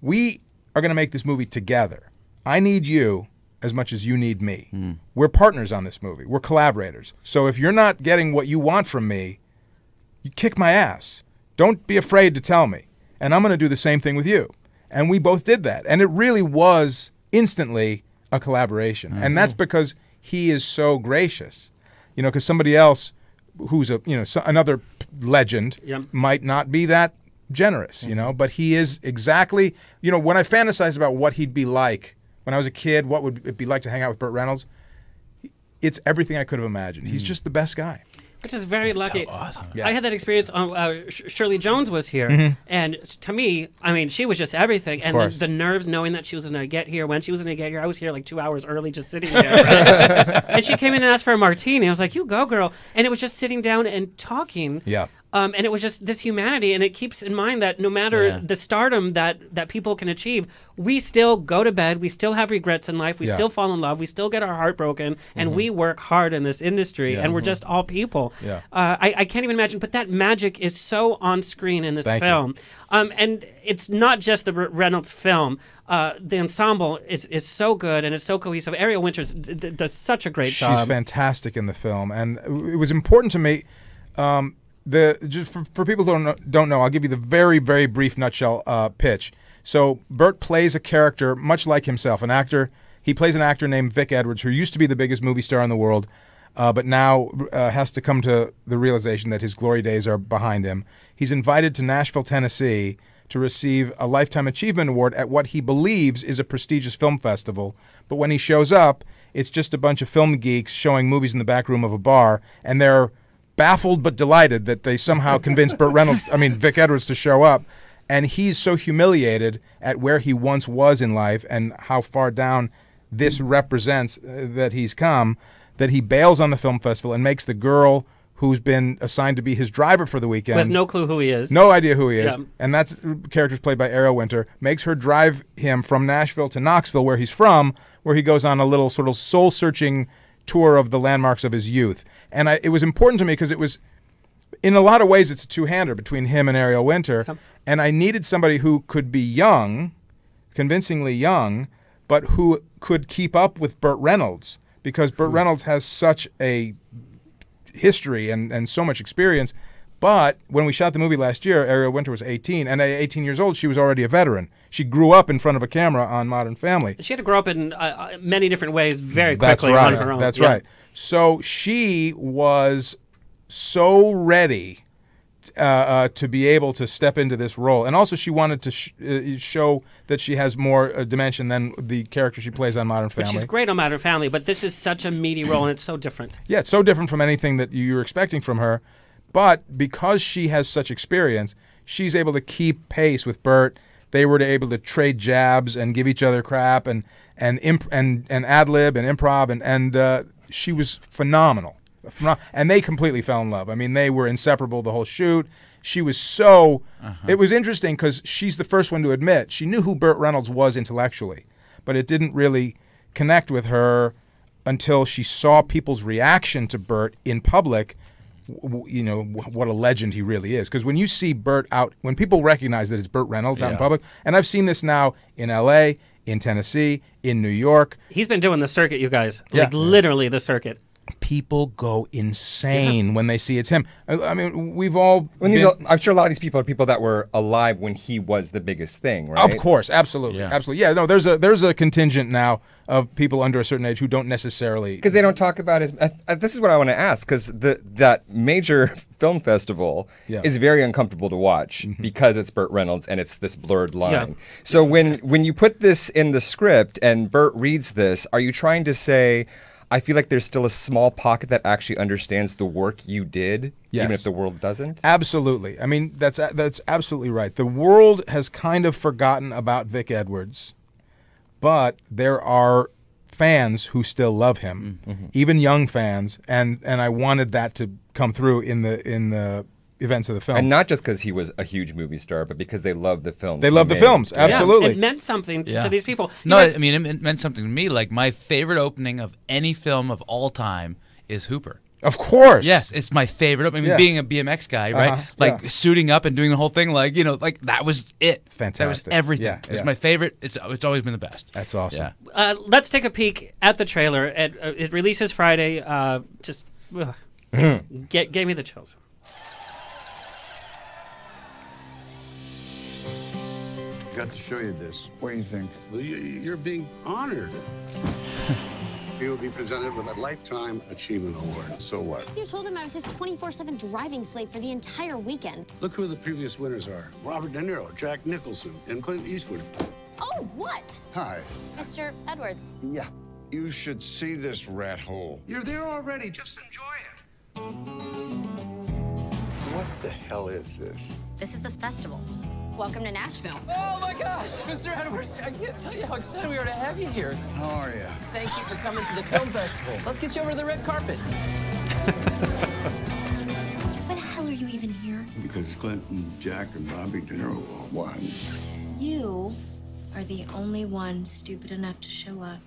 we are going to make this movie together. I need you as much as you need me. We're partners on this movie. We're collaborators. So if you're not getting what you want from me, you kick my ass. Don't be afraid to tell me. And I'm going to do the same thing with you. And we both did that. And it really was instantly a collaboration. And that's because he is so gracious. Because somebody else who's another legend might not be that generous, but he is exactly, when I fantasized about what he'd be like when I was a kid, what would it be like to hang out with Burt Reynolds? It's everything I could have imagined. He's just the best guy. Which is very lucky. So awesome. I had that experience. Shirley Jones was here, and to me, I mean, she was just everything. And the nerves, knowing that she was going to get here, when she was going to get here, I was here like 2 hours early, just sitting there. Right? And she came in and asked for a martini. I was like, "You go, girl!" And it was just sitting down and talking. Yeah. And it was just this humanity, and it keeps in mind that no matter the stardom that people can achieve, we still go to bed, we still have regrets in life, we still fall in love, we still get our heart broken, and we work hard in this industry, and we're just all people. Yeah. I can't even imagine, but that magic is so on screen in this film. And it's not just the Reynolds film. The ensemble is so good, and it's so cohesive. Ariel Winters does such a great job. She's fantastic in the film, and it was important to me. Just for people who don't know, I'll give you the very, very brief nutshell pitch. So Burt plays a character much like himself, an actor. He plays an actor named Vic Edwards, who used to be the biggest movie star in the world, but now has to come to the realization that his glory days are behind him. He's invited to Nashville, Tennessee, to receive a Lifetime Achievement Award at what he believes is a prestigious film festival. But when he shows up, it's just a bunch of film geeks showing movies in the back room of a bar, and they're baffled but delighted that they somehow convinced Vic Edwards to show up. And he's so humiliated at where he once was in life and how far down this represents that he's come, that he bails on the film festival and makes the girl who's been assigned to be his driver for the weekend. Who has no clue who he is. No idea who he is. Yeah. And that's character's played by Ariel Winter, makes her drive him from Nashville to Knoxville, where he's from, where he goes on a little sort of soul-searching tour of the landmarks of his youth. And it was important to me because it was, in a lot of ways, it's a two-hander between him and Ariel Winter. And I needed somebody who could be young, convincingly young, but who could keep up with Burt Reynolds, because Burt Reynolds has such a history and so much experience. But when we shot the movie last year, Ariel Winter was 18, and at 18 years old, she was already a veteran. She grew up in front of a camera on Modern Family. She had to grow up in many different ways very quickly on her own. That's right. So she was so ready to be able to step into this role. And also she wanted to show that she has more dimension than the character she plays on Modern Family. But she's great on Modern Family, but this is such a meaty role, and it's so different. Yeah, it's so different from anything that you're expecting from her. But because she has such experience, she's able to keep pace with Burt. They were able to trade jabs and give each other crap and ad-lib and improv, and she was phenomenal. And they completely fell in love. I mean, they were inseparable the whole shoot. She was so... It was interesting because she's the first one to admit she knew who Burt Reynolds was intellectually, but it didn't really connect with her until she saw people's reaction to Burt in public. You know, what a legend he really is. Because when you see Burt out, when people recognize that it's Burt Reynolds out in public, and I've seen this now in L.A., in Tennessee, in New York. He's been doing the circuit, you guys. Like literally the circuit. People go insane when they see it's him. I mean, we've all... I'm sure a lot of these people are people that were alive when he was the biggest thing, right? Of course, absolutely. Absolutely. Yeah, no, there's a contingent now of people under a certain age who don't necessarily... Because they don't talk about his... this is what I want to ask, because that major film festival is very uncomfortable to watch because it's Burt Reynolds and it's this blurred line. Yeah. So when you put this in the script and Burt reads this, are you trying to say... I feel like there's still a small pocket that actually understands the work you did, even if the world doesn't? Absolutely. I mean, that's absolutely right. The world has kind of forgotten about Vic Edwards, but there are fans who still love him, even young fans, and I wanted that to come through in the events of the film. And not just because he was a huge movie star, but because they love the films. They love the films, absolutely. It meant something to these people. No, I mean, it meant something to me. Like, my favorite opening of any film of all time is Hooper. Of course. Yes, it's my favorite. I mean, being a BMX guy, right? Like, suiting up and doing the whole thing, like, you know, like, that was it. It's fantastic. That was everything. It's my favorite. It's always been the best. That's awesome. Let's take a peek at the trailer. It releases Friday. Gave me the chills. Got to show you this. What do you think? Well, you're being honored. You'll be presented with a Lifetime Achievement Award. So what? You told him I was his 24/7 driving slave for the entire weekend. Look who the previous winners are. Robert De Niro, Jack Nicholson, and Clint Eastwood. Oh, what? Hi. Mr. Edwards. Yeah. You should see this rat hole. You're there already. Just enjoy it. What the hell is this? This is the festival. Welcome to Nashville. Oh my gosh, Mr. Edwards, I can't tell you how excited we are to have you here. How are you? Thank you for coming to the film festival. Let's get you over to the red carpet. Why the hell are you even here? Because Clint and Jack and Bobby De Niro all won. You are the only one stupid enough to show up.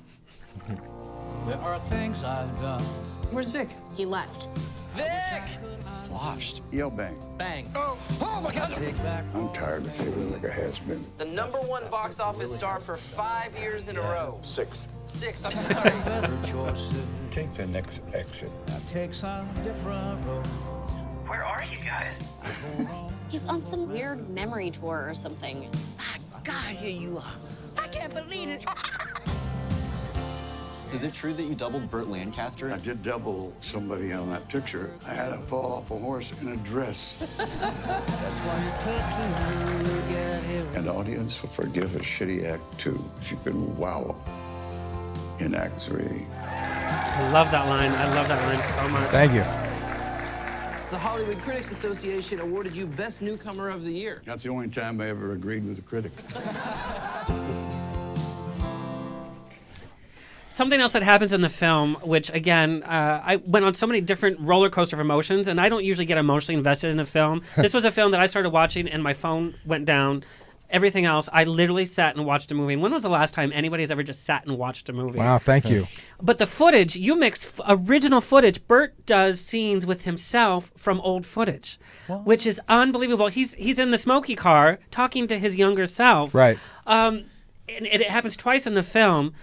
There are things I've done. Where's Vic? He left. Vic! Sloshed. Yell bang. Bang. Oh my God! I'm tired of feeling like a has-been. The #1 box office star for 5 years in a row. 6. 6, I'm sorry. Take the next exit. Take some different roads. Where are you guys? He's on some weird memory tour or something. My God, here you are. I can't believe this. Is it true that you doubled Burt Lancaster? I did double somebody on that picture. I had to fall off a horse in a dress. That's why you took to get here. An audience will forgive a shitty act 2 if you can wow them in act 3. I love that line. I love that line so much. Thank you. The Hollywood Critics Association awarded you Best Newcomer of the Year. That's the only time I ever agreed with a critic. Something else that happens in the film, which, again, I went on so many different roller coaster of emotions, and I don't usually get emotionally invested in a film. This was a film that I started watching, and my phone went down everything else, I literally sat and watched a movie. And when was the last time anybody's ever just sat and watched a movie? Wow, thank you. But the footage, you mix original footage. Bert does scenes with himself from old footage, which is unbelievable. He's in the smoky car talking to his younger self. Right. And it happens twice in the film.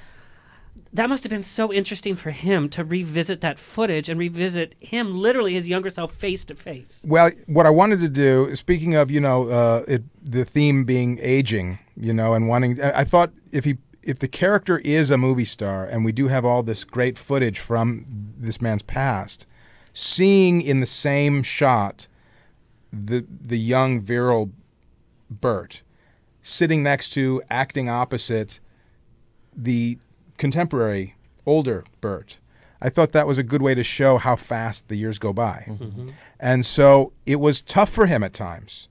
That must have been so interesting for him to revisit that footage and revisit him, literally his younger self, face to face. Well, what I wanted to do, speaking of, the theme being aging, and wanting, I thought if the character is a movie star, and we do have all this great footage from this man's past, seeing in the same shot the young, virile Bert sitting next to, acting opposite the contemporary, older Bert. I thought that was a good way to show how fast the years go by. Mm-hmm. And so it was tough for him at times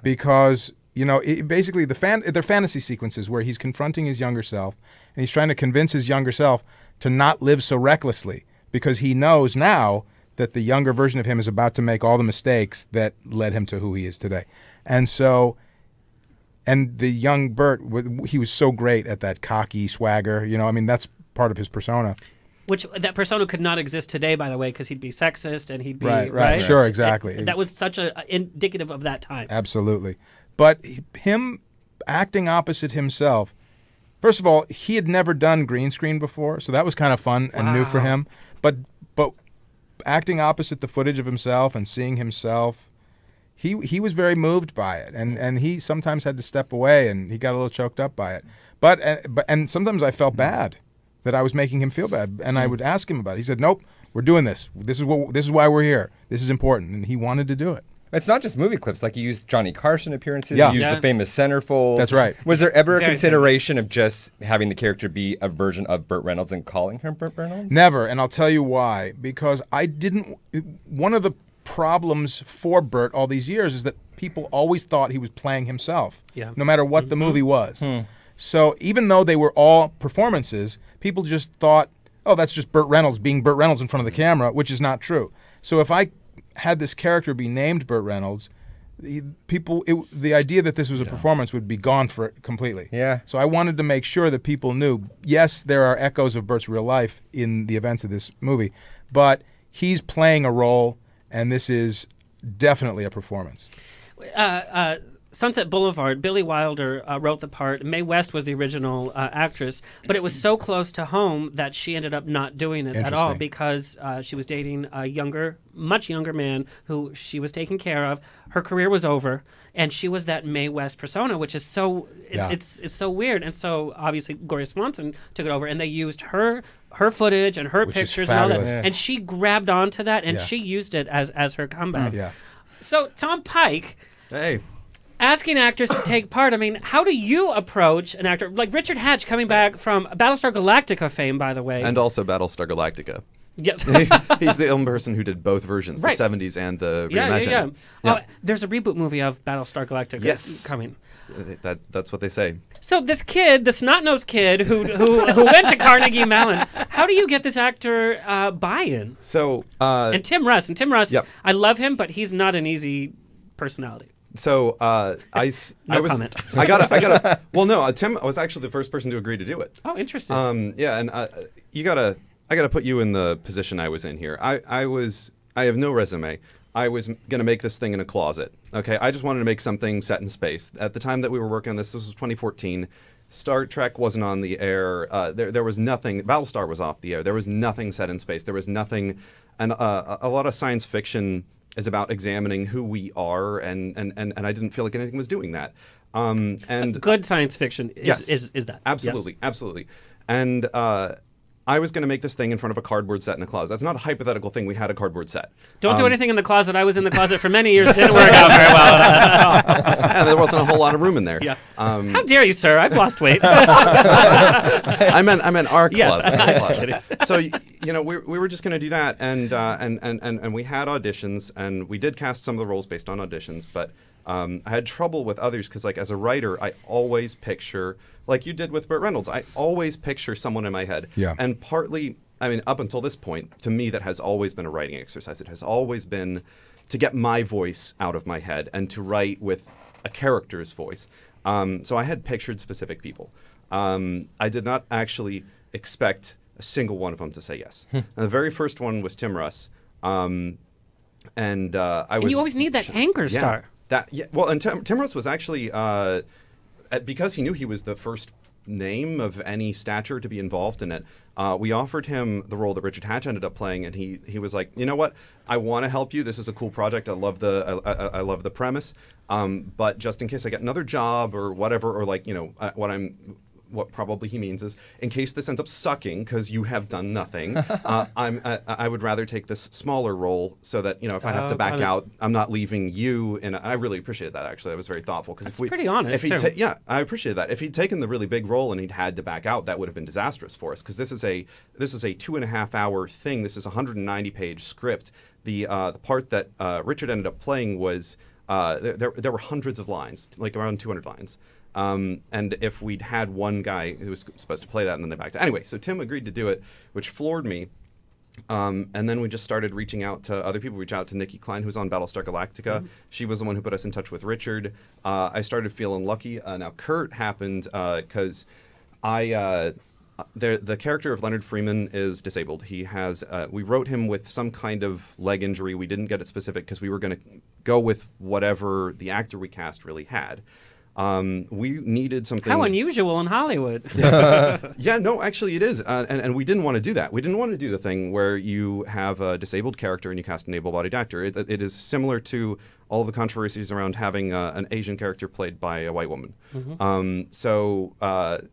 because, basically they're fantasy sequences where he's confronting his younger self and he's trying to convince his younger self to not live so recklessly because he knows now that the younger version of him is about to make all the mistakes that led him to who he is today. And so... And the young Bert, he was so great at that cocky swagger. That's part of his persona. Which that persona could not exist today, by the way, because he'd be sexist and he'd be right. Sure, exactly. That was such a indicative of that time. Absolutely, but him acting opposite himself. First of all, he had never done green screen before, so that was kind of fun and new for him. But acting opposite the footage of himself and seeing himself. He was very moved by it, and he sometimes had to step away, and he got a little choked up by it. But sometimes I felt bad that I was making him feel bad, and I would ask him about it. He said, "Nope, we're doing this. This is why we're here. This is important," and he wanted to do it. It's not just movie clips. Like you used Johnny Carson appearances. Yeah. You used the famous centerfold. That's right. Was there ever Very a consideration of just having the character be a version of Burt Reynolds and calling her Burt Reynolds? Never, and I'll tell you why. Because I didn't. One of the problems for Burt all these years is that people always thought he was playing himself, no matter what the movie was. So even though they were all performances, people just thought, oh, that's just Burt Reynolds being Burt Reynolds in front of the camera, which is not true. So if I had this character be named Burt Reynolds, the idea that this was a performance would be gone for it completely. Yeah. So I wanted to make sure that people knew, yes, there are echoes of Burt's real life in the events of this movie, but he's playing a role, and this is definitely a performance. Sunset Boulevard, Billy Wilder wrote the part. Mae West was the original actress, but it was so close to home that she ended up not doing it at all because she was dating a much younger man who she was taking care of. Her career was over, and she was that Mae West persona, which is so it's so weird. And so obviously Gloria Swanson took it over, and they used her footage and her pictures and all that, and she grabbed onto that and she used it as her comeback. So Tom Pike. Hey. Asking actors to take part. I mean, how do you approach an actor like Richard Hatch, coming back from Battlestar Galactica fame, by the way, and also Battlestar Galactica? Yes. He's the only person who did both versions, the 70s and the reimagined. There's a reboot movie of Battlestar Galactica coming. That's what they say. So this kid, the snot-nosed kid who went to Carnegie Mellon, how do you get this actor buy-in? So and Tim Russ, I love him, but he's not an easy personality. So comment. I gotta. Well, no, Tim was actually the first person to agree to do it. Oh, interesting. And I gotta put you in the position I was in here. I have no resume. I was gonna make this thing in a closet. Okay, I just wanted to make something set in space. At the time that we were working on this was 2014. Star Trek wasn't on the air. There was nothing. Battlestar was off the air. There was nothing set in space. There was nothing, and a lot of science fiction is about examining who we are, and I didn't feel like anything was doing that. And good science fiction is that. Absolutely, absolutely. And I was going to make this thing in front of a cardboard set in a closet. That's not a hypothetical thing. We had a cardboard set. Don't do anything in the closet. I was in the closet for many years. It didn't work out very well at all. And there wasn't a whole lot of room in there. Yeah. How dare you, sir? I've lost weight. I meant our closet. Yes, I'm just kidding. So we were just going to do that, and we had auditions, and we did cast some of the roles based on auditions, but I had trouble with others because, like, as a writer, I always picture, like you did with Burt Reynolds, I always picture someone in my head. Yeah. And partly, I mean, up until this point, to me, that has always been a writing exercise. It has always been to get my voice out of my head and to write with a character's voice. So I had pictured specific people. I did not actually expect a single one of them to say yes. And the very first one was Tim Russ. And you always need that anchor star. Well, and Tim Russ was actually, because he knew he was the first name of any stature to be involved in it, we offered him the role that Richard Hatch ended up playing, and he was like, you know what, I want to help you. This is a cool project. I love the premise. But just in case I get another job or whatever, or like, you know, what probably he means is, in case this ends up sucking because you have done nothing, I would rather take this smaller role so that, you know, if I have to back out, I'm not leaving you. And I really appreciated that, actually. That was very thoughtful. That's pretty honest, too. Yeah, I appreciated that. If he'd taken the really big role and he'd had to back out, that would have been disastrous for us, because this is a 2.5-hour thing. This is a 190-page script. The part that Richard ended up playing was there were hundreds of lines, like around 200 lines. And if we'd had one guy who was supposed to play that and then they backed out. Anyway, so Tim agreed to do it, which floored me. And then we just started reaching out to other people. We reached out to Nikki Klein, who's on Battlestar Galactica. Mm-hmm. She was the one who put us in touch with Richard. I started feeling lucky. Now, Kurt happened because the character of Leonard Freeman is disabled. He has, we wrote him with some kind of leg injury. We didn't get it specific because we were going to go with whatever the actor we cast really had. We needed something. How unusual in Hollywood. Yeah, no, actually it is. And we didn't want to do that. We didn't want to do the thing where you have a disabled character and you cast an able-bodied actor. It is similar to all the controversies around having an Asian character played by a white woman. Mm-hmm.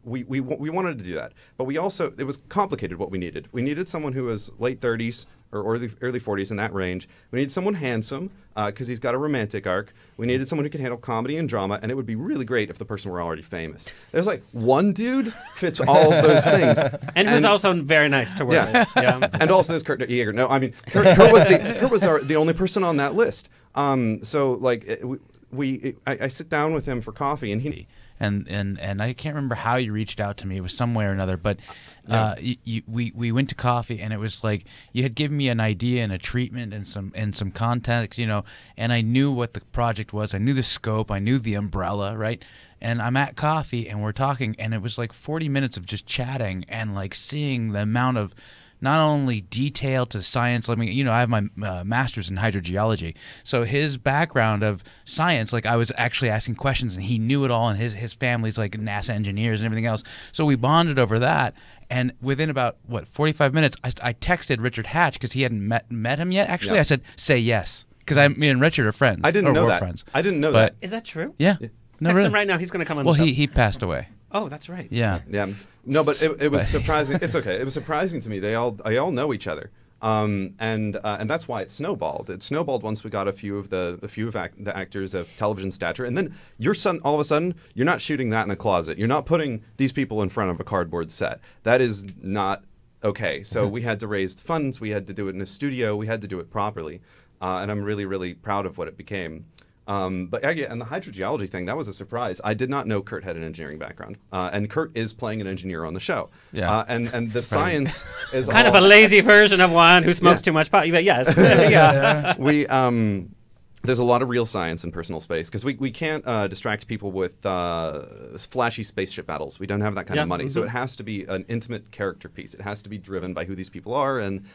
We wanted to do that. But we also, it was complicated what we needed. We needed someone who was late 30s or early 40s, in that range. We needed someone handsome, because he's got a romantic arc. We needed someone who could handle comedy and drama, and it would be really great if the person were already famous. There's like one dude fits all of those things. And who's also very nice to work with. Yeah. And also there's Kurt Yaeger. No, I mean, Kurt was the only person on that list. So like, I sit down with him for coffee, and he... And I can't remember how you reached out to me. It was some way or another, but we went to coffee, and it was like you had given me an idea and a treatment and some context, you know, and I knew what the project was. I knew the scope. I knew the umbrella, right? And I'm at coffee, and we're talking, and it was like 40 minutes of just chatting and like seeing the amount of not only detail to science. I mean, you know, I have my master's in hydrogeology, so his background of science, like I was actually asking questions, and he knew it all, and his family's like NASA engineers and everything else. So we bonded over that, and within about 45 minutes, I texted Richard Hatch because he hadn't met him yet. Actually, I said, "Say yes," because me and Richard are friends. I didn't know that. Friends. I didn't know that. Is that true? Yeah. No, Text really. him right now. He's going to come on the show. Well, he passed away. Oh, that's right. Yeah. Yeah. No, but it was surprising. It's okay. It was surprising to me. They all know each other, and that's why it snowballed. It snowballed once we got a few of the actors of television stature, and then all of a sudden you're not shooting that in a closet. You're not putting these people in front of a cardboard set. That is not okay. So we had to raise the funds. We had to do it in a studio. We had to do it properly, and I'm really, really proud of what it became. But yeah, and the hydrogeology thing, that was a surprise. I did not know Kurt had an engineering background. And Kurt is playing an engineer on the show. Yeah. And the science is kind of a lazy version of one who smokes too much pot. But yes. Yeah. There's a lot of real science in personal space, because we can't distract people with flashy spaceship battles. We don't have that kind of money. Mm-hmm. So it has to be an intimate character piece. It has to be driven by who these people are, and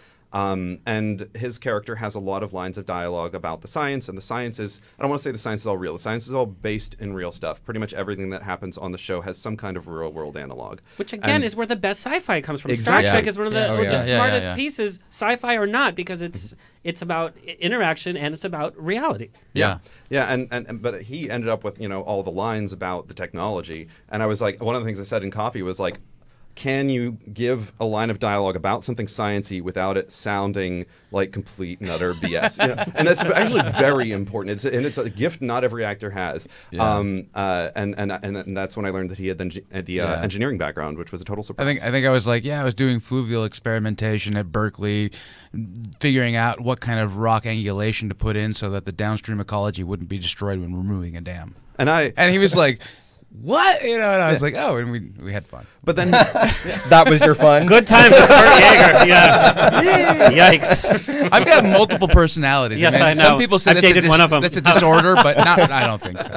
his character has a lot of lines of dialogue about the science, and the science is, I don't want to say the science is all real. The science is all based in real stuff. Pretty much everything that happens on the show has some kind of real world analog. Which again is where the best sci-fi comes from. Exactly. Star Trek is one of the smartest pieces, sci-fi or not, because it's about interaction and it's about reality. Yeah. But he ended up with, you know, all the lines about the technology, and I was like, one of the things I said in coffee was like, can you give a line of dialogue about something sciencey without it sounding like complete and utter BS? You know? And that's actually very important. It's a gift not every actor has. Yeah. And that's when I learned that he had the engineering background, which was a total surprise. I think I was like, I was doing fluvial experimentation at Berkeley, figuring out what kind of rock angulation to put in so that the downstream ecology wouldn't be destroyed when removing a dam. And he was like, what? You know, and I was like, oh, and we had fun. But then that was your fun? Good times with Kurt Yaeger. Yeah. Yikes. I've got multiple personalities. Yes, I know. Some people say I've dated one of them. That's a disorder, but I don't think so.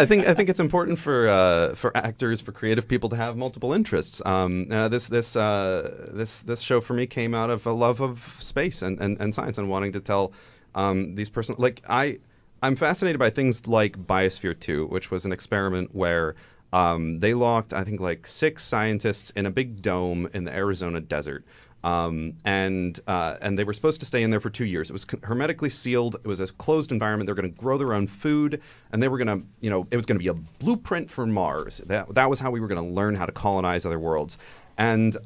I think it's important for actors, for creative people to have multiple interests. This show for me came out of a love of space and science and wanting to tell these personal. Like I'm fascinated by things like Biosphere 2, which was an experiment where they locked, I think, like 6 scientists in a big dome in the Arizona desert. And they were supposed to stay in there for 2 years. It was hermetically sealed. It was a closed environment. They were going to grow their own food, and they were going to, it was going to be a blueprint for Mars. That was how we were going to learn how to colonize other worlds. And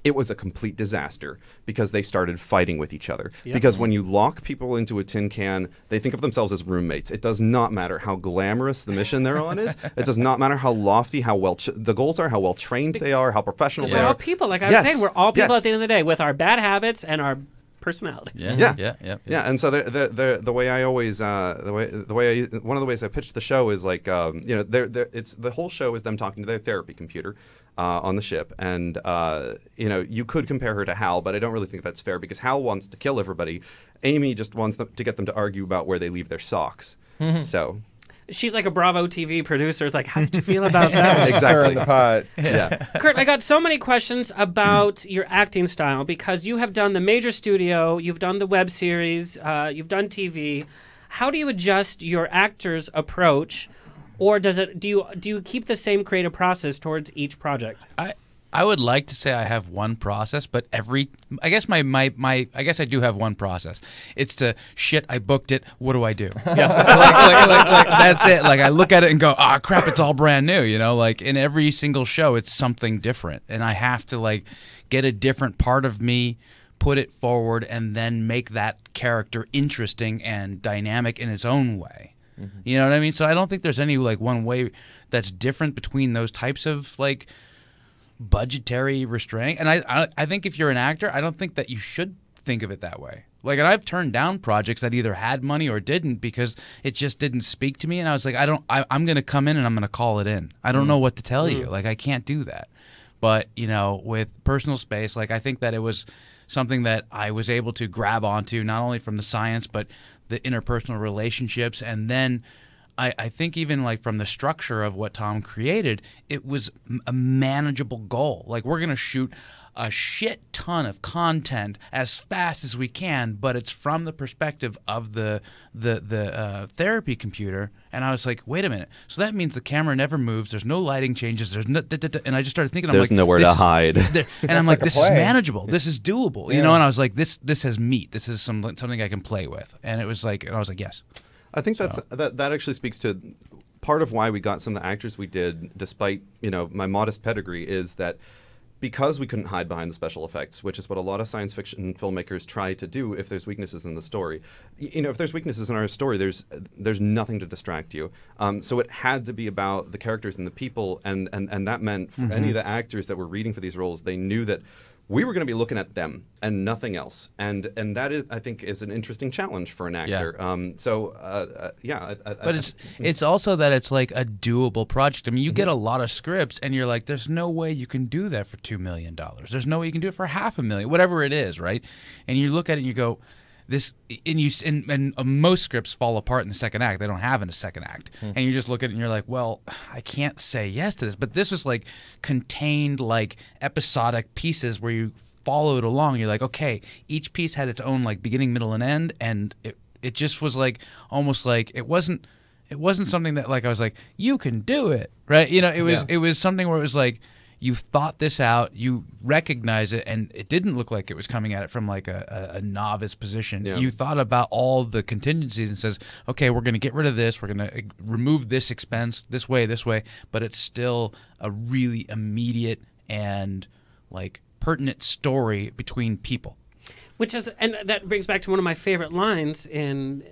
it was a complete disaster because they started fighting with each other. Yep. Because when you lock people into a tin can, they think of themselves as roommates. It does not matter how glamorous the mission they're on is. It does not matter how lofty, how well the goals are, how well trained they are, how professional they are. We're all people, like I was saying. We're all people at the end of the day with our bad habits and our personalities. Yeah. And so the way I always one of the ways I pitch the show is like it's the whole show is them talking to their therapy computer on the ship, and you could compare her to Hal, but I don't really think that's fair because Hal wants to kill everybody. Amy just wants to get them to argue about where they leave their socks. So. She's like a Bravo TV producer. It's like, how did you feel about that? Exactly. The pot. Yeah. Kurt, I got so many questions about your acting style because you have done the major studio, you've done the web series, you've done TV. How do you adjust your actor's approach, or do you keep the same creative process towards each project? I would like to say I have one process, but I guess I guess I do have one process. It's to shit. I booked it. What do I do? Yeah, like that's it. Like I look at it and go, ah, crap, it's all brand new. Like in every single show, it's something different, and I have to like get a different part of me, put it forward, and then make that character interesting and dynamic in its own way. Mm-hmm. You know what I mean? So I don't think there's any like one way that's different between those types of like budgetary restraint. And I think if you're an actor, I don't think that you should think of it that way. Like, and I've turned down projects that either had money or didn't because it just didn't speak to me. And I was like, I'm going to come in and I'm going to call it in. I don't know what to tell you. Like, I can't do that. But, with Personal Space, like, I think that it was something that I was able to grab onto, not only from the science, but the interpersonal relationships. And then I think even like from the structure of what Tom created, it was a manageable goal. Like, we're going to shoot a shit ton of content as fast as we can, but it's from the perspective of the therapy computer. And I was like, wait a minute. So that means the camera never moves. There's no lighting changes. There's no, and I just started thinking, there's nowhere to hide. And I'm like, this is manageable. This is doable. And I was like, this has meat. This is something I can play with. And it was like, and I was like, yes. I think that actually speaks to part of why we got some of the actors we did, despite my modest pedigree, is that because we couldn't hide behind the special effects, which is what a lot of science fiction filmmakers try to do if there's weaknesses in the story. If there's weaknesses in our story, there's nothing to distract you. So it had to be about the characters and the people, and that meant for any of the actors that were reading for these roles, they knew that we were going to be looking at them and nothing else, and that is, I think, is an interesting challenge for an actor. Yeah. But it's also that it's like a doable project. I mean, you get a lot of scripts, and you're like, "There's no way you can do that for $2 million. There's no way you can do it for $500,000, whatever it is, right?" And you look at it and you go, "This," and most scripts fall apart in the second act. They don't have in a second act, and you just look at it and you're like, well, I can't say yes to this. But this is like contained, like episodic pieces where you followed along. You're like, okay, each piece had its own like beginning, middle, and end, and it just was like almost like it wasn't something that like I was like, you can do it, right? It was something where it was like, you thought this out, you recognize it, and it didn't look like it was coming at it from like a novice position. Yeah. You thought about all the contingencies and says, okay, we're going to get rid of this, we're going to remove this expense this way, but it's still a really immediate and like pertinent story between people. Which is, and that brings back to one of my favorite lines in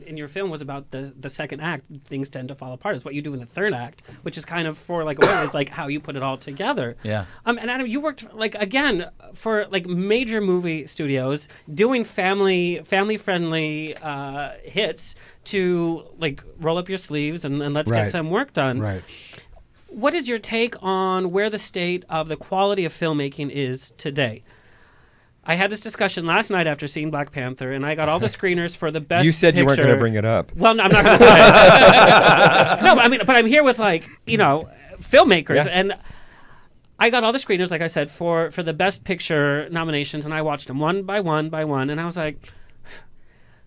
your film was about the second act. Things tend to fall apart. It's what you do in the third act, which is kind of for like it's like how you put it all together. Yeah. And Adam, you worked like again for like major movie studios doing family friendly hits to like roll up your sleeves and let's get some work done. Right. What is your take on where the state of the quality of filmmaking is today? I had this discussion last night after seeing Black Panther, and I got all the screeners for the best. You said you weren't picture. going to bring it up. Well, no, I'm not going to say it. No, I mean, but I'm here with filmmakers, and I got all the screeners, like I said, for the best picture nominations, and I watched them one by one by one, and I was like,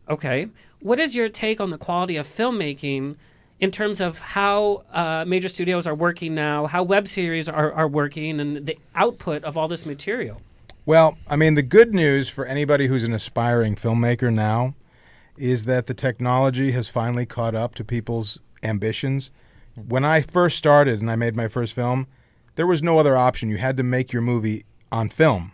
okay, what is your take on the quality of filmmaking in terms of how major studios are working now, how web series are working, and the output of all this material? Well, I mean, the good news for anybody who's an aspiring filmmaker now is that the technology has finally caught up to people's ambitions. When I first started and I made my first film, there was no other option. You had to make your movie on film,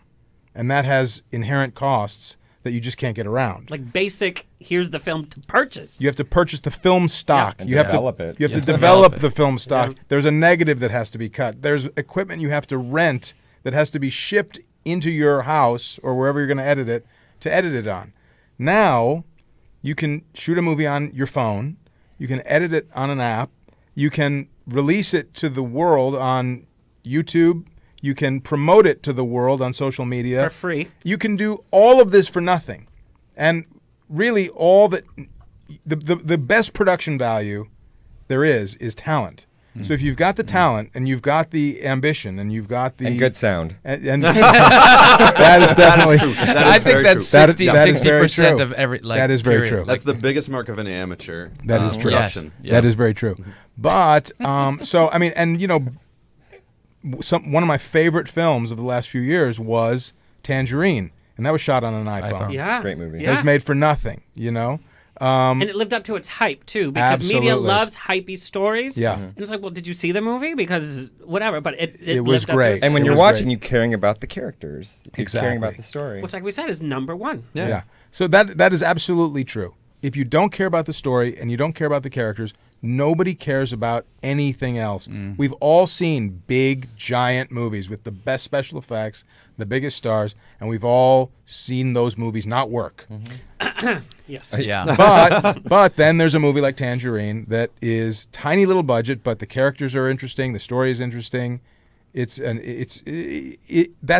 and that has inherent costs that you just can't get around. Like basic, here's the film to purchase. You have to purchase the film stock. And you have develop to it. You have You to have to develop develop the it. film stock. Yeah. There's a negative that has to be cut. There's equipment you have to rent that has to be shipped into your house or wherever you're going to edit it on. Now, you can shoot a movie on your phone. You can edit it on an app. You can release it to the world on YouTube. You can promote it to the world on social media. For free. You can do all of this for nothing. And really all that the best production value there is talent. So if you've got the talent and you've got the ambition and you've got the And good sound. and that is definitely That is true. That is I think very that's true. that is very 60% true. of every. Like, that is very period. true. That's the biggest mark of an amateur. That is true. Production. Yes. That is very true. But so I mean, and one of my favorite films of the last few years was Tangerine, and that was shot on an iPhone. Yeah. Great movie. It was made for nothing, And it lived up to its hype, too, because media Absolutely. loves hypey stories. Yeah. And it's like, well, did you see the movie? Because whatever, but it was lived up to great. its And when It you're was watching, great. you're caring about the characters. You're Exactly. caring about the story. Which, like we said, is number one. Yeah. So that is absolutely true. If you don't care about the story and you don't care about the characters, nobody cares about anything else. We've all seen big, giant movies with the best special effects, the biggest stars, and we've all seen those movies not work. Yes. Yeah. But then there's a movie like Tangerine that is tiny little budget, but the characters are interesting, the story is interesting. That's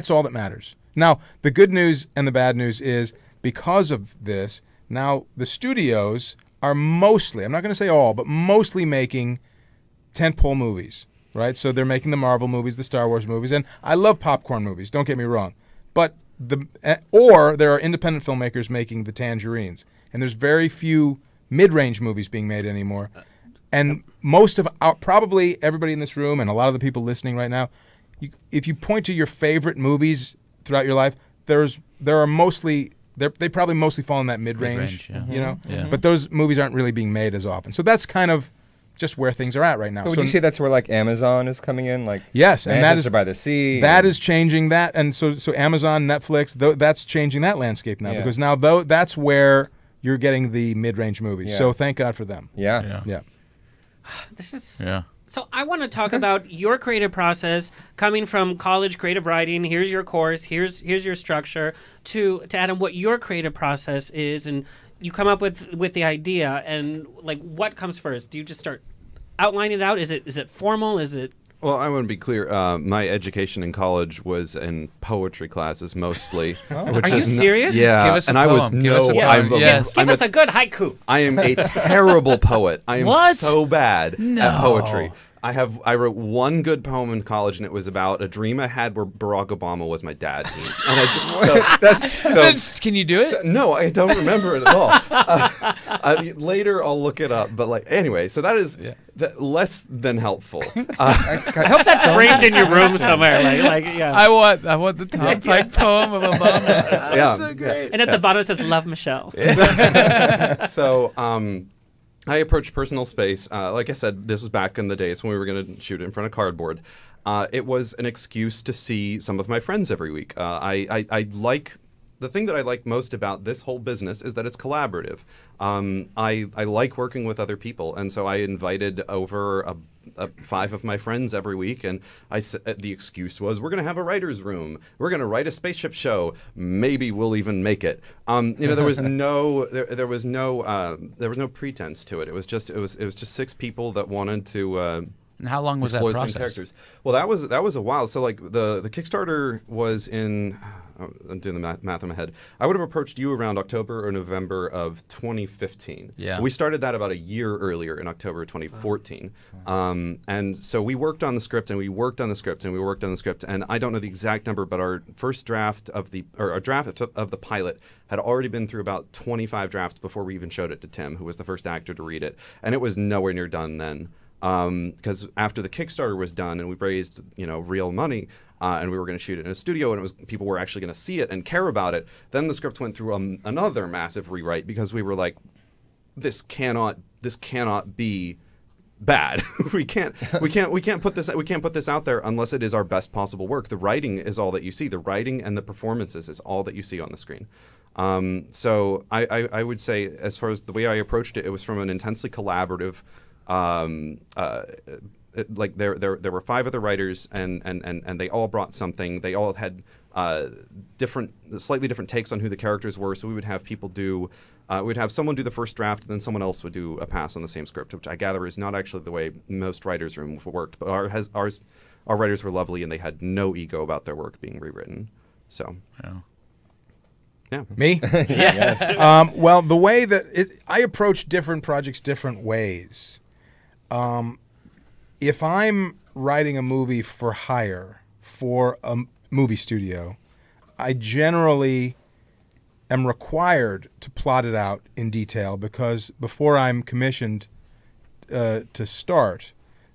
all that matters. Now, the good news and the bad news is because of this, now the studios are mostly, I'm not going to say all, but mostly making tentpole movies, right? So they're making the Marvel movies, the Star Wars movies, and I love popcorn movies, don't get me wrong. But or there are independent filmmakers making the Tangerines, and there's very few mid-range movies being made anymore. And most of probably everybody in this room and a lot of the people listening right now, if you point to your favorite movies throughout your life, they probably mostly fall in that mid-range, Mid-range, yeah. Yeah. But those movies aren't really being made as often. So that's kind of just where things are at right now. But would So you say that's where like Amazon is coming in? Like yes, and that is Manchester by the Sea. That is changing that, and so Amazon, Netflix, that's changing that landscape now because now that's where you're getting the mid-range movies. Yeah. So thank God for them. Yeah. This is Yeah. So I want to talk about your creative process coming from college creative writing. Here's your course. Here's your structure. To Adam, what your creative process is, and you come up with the idea, and like what comes first? Do you just start outlining it out? Is it formal? Is it? Well, I want to be clear. My education in college was in poetry classes mostly. Are you serious? Yeah, Give us a and I was poem. Give us a no. poem. Yes. Give us a good haiku. I am a terrible poet. I am What? so bad No. at poetry. I wrote one good poem in college, and it was about a dream I had where Barack Obama was my dad. Can you do it? So, no, I don't remember it at all. Later, I'll look it up. But anyway, so that is less than helpful. I hope that's framed in your room somewhere. Yeah. I want the Tom Pike poem of Obama. Yeah, So great. And at the bottom it says "Love Michelle." So I approached personal space. Like I said, this was back in the days when we were going to shoot it in front of cardboard. It was an excuse to see some of my friends every week. The thing that I like most about this whole business is that it's collaborative. I like working with other people, and so I invited over 5 of my friends every week, and the excuse was we're going to have a writer's room. We're going to write a spaceship show. Maybe we'll even make it. There was no pretense to it. It was just 6 people that wanted to And how long was that explore the same process? characters. Well, that was a while. So like the Kickstarter was in. I'm doing the math in my head. I would have approached you around October or November of 2015. Yeah. We started that about a year earlier in October 2014. And so we worked on the script and we worked on the script and we worked on the script. And I don't know the exact number, but our first draft of the pilot had already been through about 25 drafts before we even showed it to Tim, who was the first actor to read it. And it was nowhere near done then. Because after the Kickstarter was done and we raised, real money, and we were going to shoot it in a studio, and people were actually going to see it and care about it. Then the script went through another massive rewrite because we were like, this cannot be bad. we can't put this out there unless it is our best possible work. The writing is all that you see. The writing and the performances is all that you see on the screen. So I would say, as far as the way I approached it, it was from an intensely collaborative. Like there were 5 other writers and they all brought something. They all had slightly different takes on who the characters were. So we would have people we'd have someone do the first draft and then someone else would do a pass on the same script, which I gather is not actually the way most writers' rooms worked. But our writers were lovely and they had no ego about their work being rewritten. So. Yeah. Me? Yes. Well, the way that I approach different projects different ways. If I'm writing a movie for hire for a movie studio, I generally am required to plot it out in detail because before I'm commissioned to start,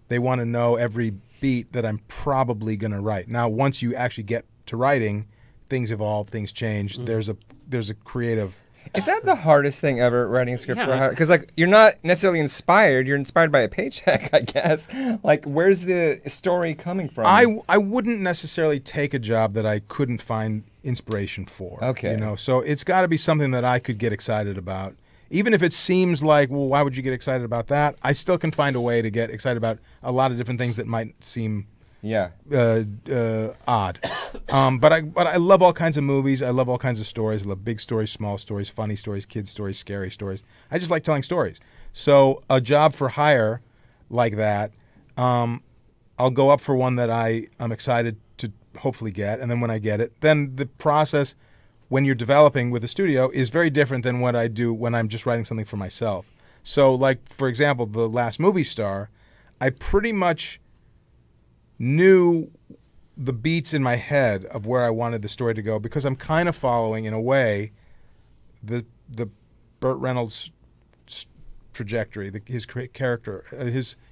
they want to know every beat that I'm probably going to write. Now, once you actually get to writing, things evolve, things change. There's a creative. Is that the hardest thing ever, writing a script? Yeah. Because you're not necessarily inspired. You're inspired by a paycheck, I guess. Like, where's the story coming from? I wouldn't necessarily take a job that I couldn't find inspiration for. Okay. So it's got to be something that I could get excited about. Even if it seems like, well, why would you get excited about that? I still can find a way to get excited about a lot of different things that might seem odd. But I love all kinds of movies. I love all kinds of stories. I love big stories, small stories, funny stories, kids stories, scary stories. I just like telling stories. So a job for hire like that, I'll go up for one that I'm excited to hopefully get, and then when I get it, then the process when you're developing with a studio is very different than what I do when I'm just writing something for myself. So like, for example, The Last Movie Star, I pretty much knew the beats in my head of where I wanted the story to go because I'm kind of following, in a way, the Burt Reynolds trajectory, his character,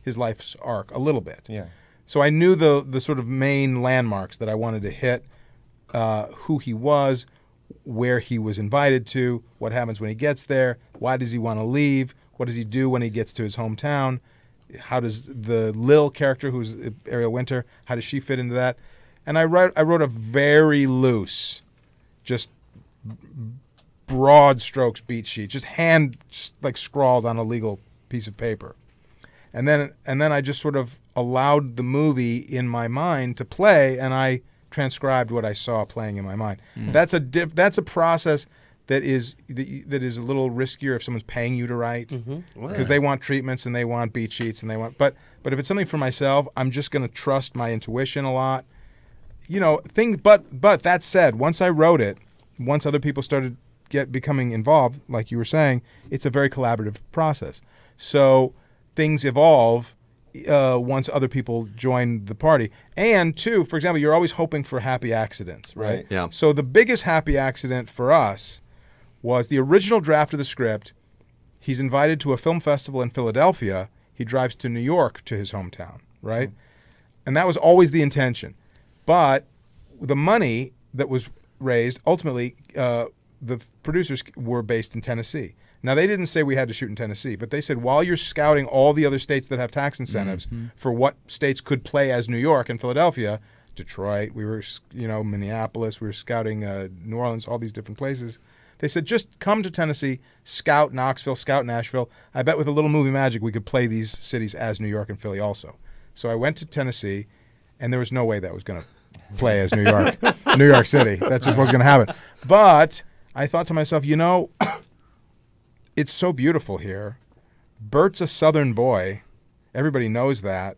his life's arc a little bit. Yeah. So I knew the sort of main landmarks that I wanted to hit, who he was, where he was invited to, what happens when he gets there, why does he want to leave, what does he do when he gets to his hometown. How does the Lil character, who's Ariel Winter, how does she fit into that? And I wrote a very loose, just broad strokes beat sheet, just scrawled on a legal piece of paper. And then I just sort of allowed the movie in my mind to play, and I transcribed what I saw playing in my mind. That's a process that is a little riskier if someone's paying you to write, because they want treatments and they want beat sheets and they want. But if it's something for myself, I'm just going to trust my intuition a lot. But that said, once I wrote it, once other people started becoming involved, like you were saying, it's a very collaborative process. So things evolve once other people join the party. And two, for example, you're always hoping for happy accidents, right? Yeah. So the biggest happy accident for us was the original draft of the script. He's invited to a film festival in Philadelphia. He drives to New York, to his hometown, right? And that was always the intention. But the money that was raised, ultimately, the producers were based in Tennessee. Now, they didn't say we had to shoot in Tennessee, but they said while you're scouting all the other states that have tax incentives for what states could play as New York and Philadelphia, Detroit, we were, Minneapolis, we were scouting New Orleans, all these different places. They said, just come to Tennessee, scout Knoxville, scout Nashville. I bet with a little movie magic we could play these cities as New York and Philly also. So I went to Tennessee, and there was no way that was going to play as New York, New York City. That just wasn't going to happen. But I thought to myself, it's so beautiful here. Bert's a Southern boy. Everybody knows that.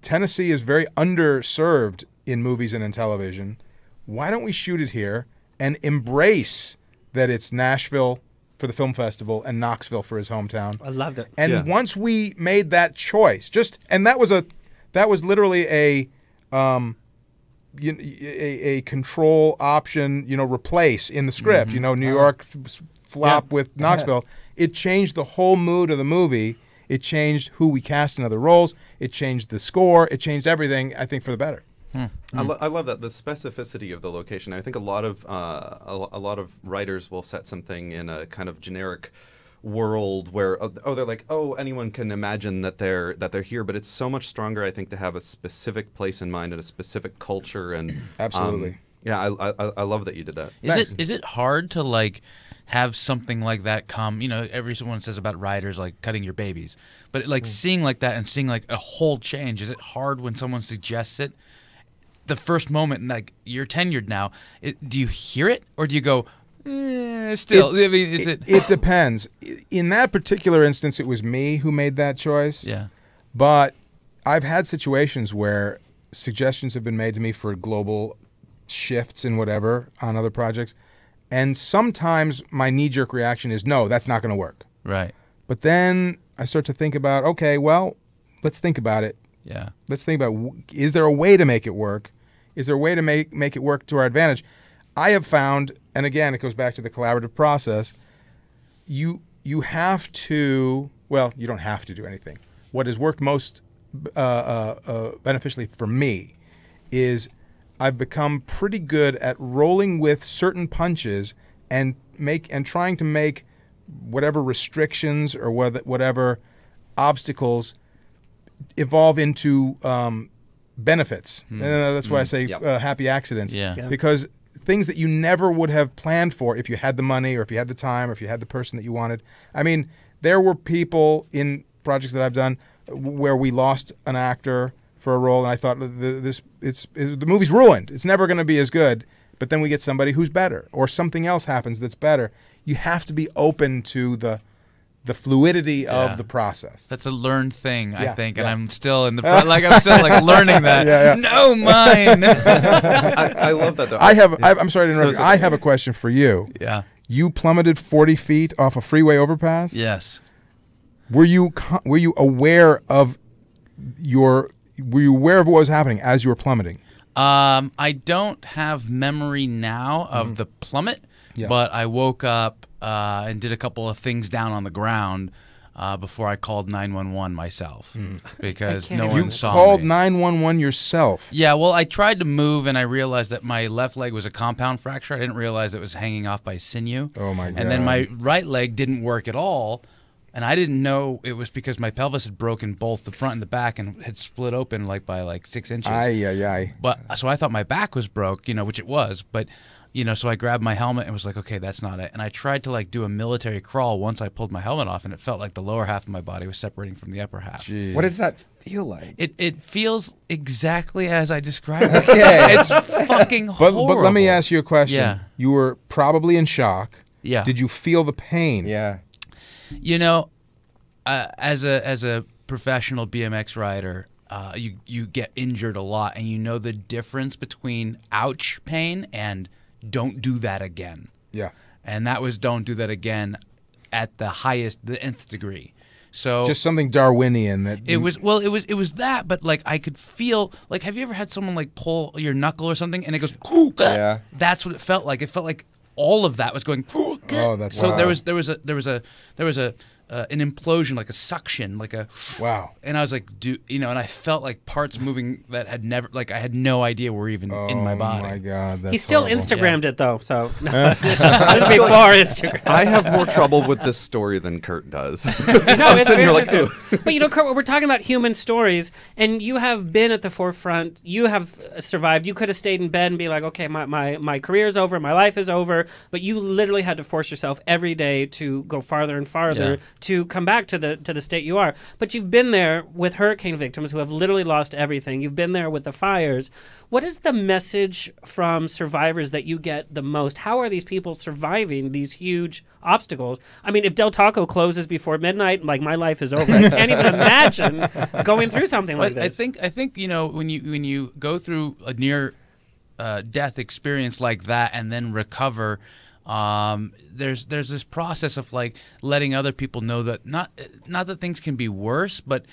Tennessee is very underserved in movies and in television. Why don't we shoot it here and embrace that it's Nashville for the film festival and Knoxville for his hometown? I loved it. And once we made that choice, and that was literally a control option, replace in the script. New York flop with Knoxville. It changed the whole mood of the movie. It changed who we cast in other roles. It changed the score. It changed everything, I think, for the better. I love that, the specificity of the location. I think a lot of writers will set something in a kind of generic world where they're like, anyone can imagine that they're here, but it's so much stronger, I think, to have a specific place in mind and a specific culture. And absolutely, I love that you did that. Is it hard to have something like that come? Everyone says about writers like cutting your babies, but seeing like that and seeing like a whole change. Is it hard when someone suggests it? The first moment, you're tenured now, do you hear it or do you go, still? It depends. In that particular instance, it was me who made that choice. Yeah. But I've had situations where suggestions have been made to me for global shifts and whatever on other projects. And sometimes my knee-jerk reaction is, no, that's not going to work. Right. But then I start to think about, okay, well, let's think about it. Yeah. Let's think about, is there a way to make it work? Is there a way to make it work to our advantage? I have found, and again, it goes back to the collaborative process, you have to, well, you don't have to do anything. What has worked most beneficially for me is I've become pretty good at rolling with certain punches and trying to make whatever restrictions or whatever obstacles evolve into benefits. And that's why I say happy accidents. Yeah. Because things that you never would have planned for if you had the money or if you had the time or if you had the person that you wanted. I mean, there were people in projects that I've done where we lost an actor for a role, and I thought the movie's ruined. It's never going to be as good. But then we get somebody who's better, or something else happens that's better. You have to be open to the fluidity of the process. That's a learned thing, I think, and I'm still in the I'm still learning that. No, mine. I love that though. I'm sorry to interrupt you. I have a question for you. Yeah. You plummeted 40 feet off a freeway overpass? Yes. Were you aware of what was happening as you were plummeting? I don't have memory now of the plummet, but I woke up and did a couple of things down on the ground before I called 911 myself because no one saw me. You called 911 yourself? Yeah, well, I tried to move and I realized that my left leg was a compound fracture. I didn't realize it was hanging off by sinew. Oh, my God. And then my right leg didn't work at all. And I didn't know it was because my pelvis had broken both the front and the back and had split open by 6 inches. But so I thought my back was broke, which it was. But so I grabbed my helmet and was like, okay, that's not it. And I tried to do a military crawl once I pulled my helmet off, and it felt like the lower half of my body was separating from the upper half. Jeez. What does that feel like? It feels exactly as I described it. It's fucking horrible. But let me ask you a question. Yeah. You were probably in shock. Yeah. Did you feel the pain? Yeah. As a professional BMX rider, you get injured a lot, and you know the difference between ouch pain and don't do that again. Yeah. And that was don't do that again at the nth degree. So just something Darwinian that it was that, but I could feel have you ever had someone pull your knuckle or something and it goes yeah. That's what it felt like. It felt like all of that was going oh, that's so wow. there was an implosion, like a suction, like a wow. And I was like, and I felt like parts moving that had never, I had no idea were even in my body. Oh my God, that's he still horrible. Instagrammed it though, so that was before Instagram. I have more trouble with this story than Kurt does. No, it's very interesting. But Kurt, we're talking about human stories, and you have been at the forefront. You have survived. You could have stayed in bed and be like, okay, my career's over, my life is over, but you literally had to force yourself every day to go farther and farther to come back to the state you are. But you've been there with hurricane victims who have literally lost everything. You've been there with the fires. What is the message from survivors that you get the most? How are these people surviving these huge obstacles? I mean, if Del Taco closes before midnight, like, my life is over. I can't even imagine going through something like this. I think you know, when you go through a near death experience like that and then recover, there's this process of like letting other people know that not that things can be worse, but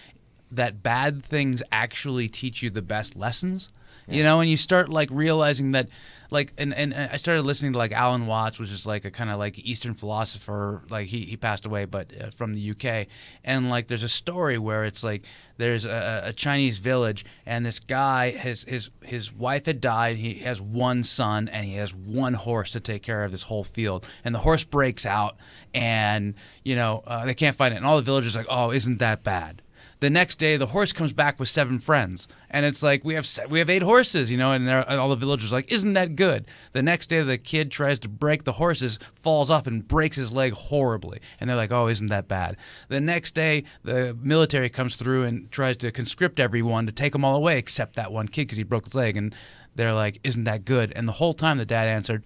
that bad things actually teach you the best lessons. You know, and you start like realizing that, like, and I started listening to like Alan Watts, which is like a kind of like Eastern philosopher. Like he passed away, but from the UK. And like there's a story where it's like there's a Chinese village, and this guy, his wife had died. He has one son, and he has one horse to take care of this whole field. And the horse breaks out, and you know they can't find it. And all the villagers are like, oh, isn't that bad? The next day, the horse comes back with 7 friends, and it's like we have 8 horses, you know, and all the villagers are like, isn't that good? The next day, the kid tries to break the horses, falls off, and breaks his leg horribly, and they're like, oh, isn't that bad? The next day, the military comes through and tries to conscript everyone to take them all away except that one kid because he broke his leg, and they're like, isn't that good? And the whole time, the dad answered,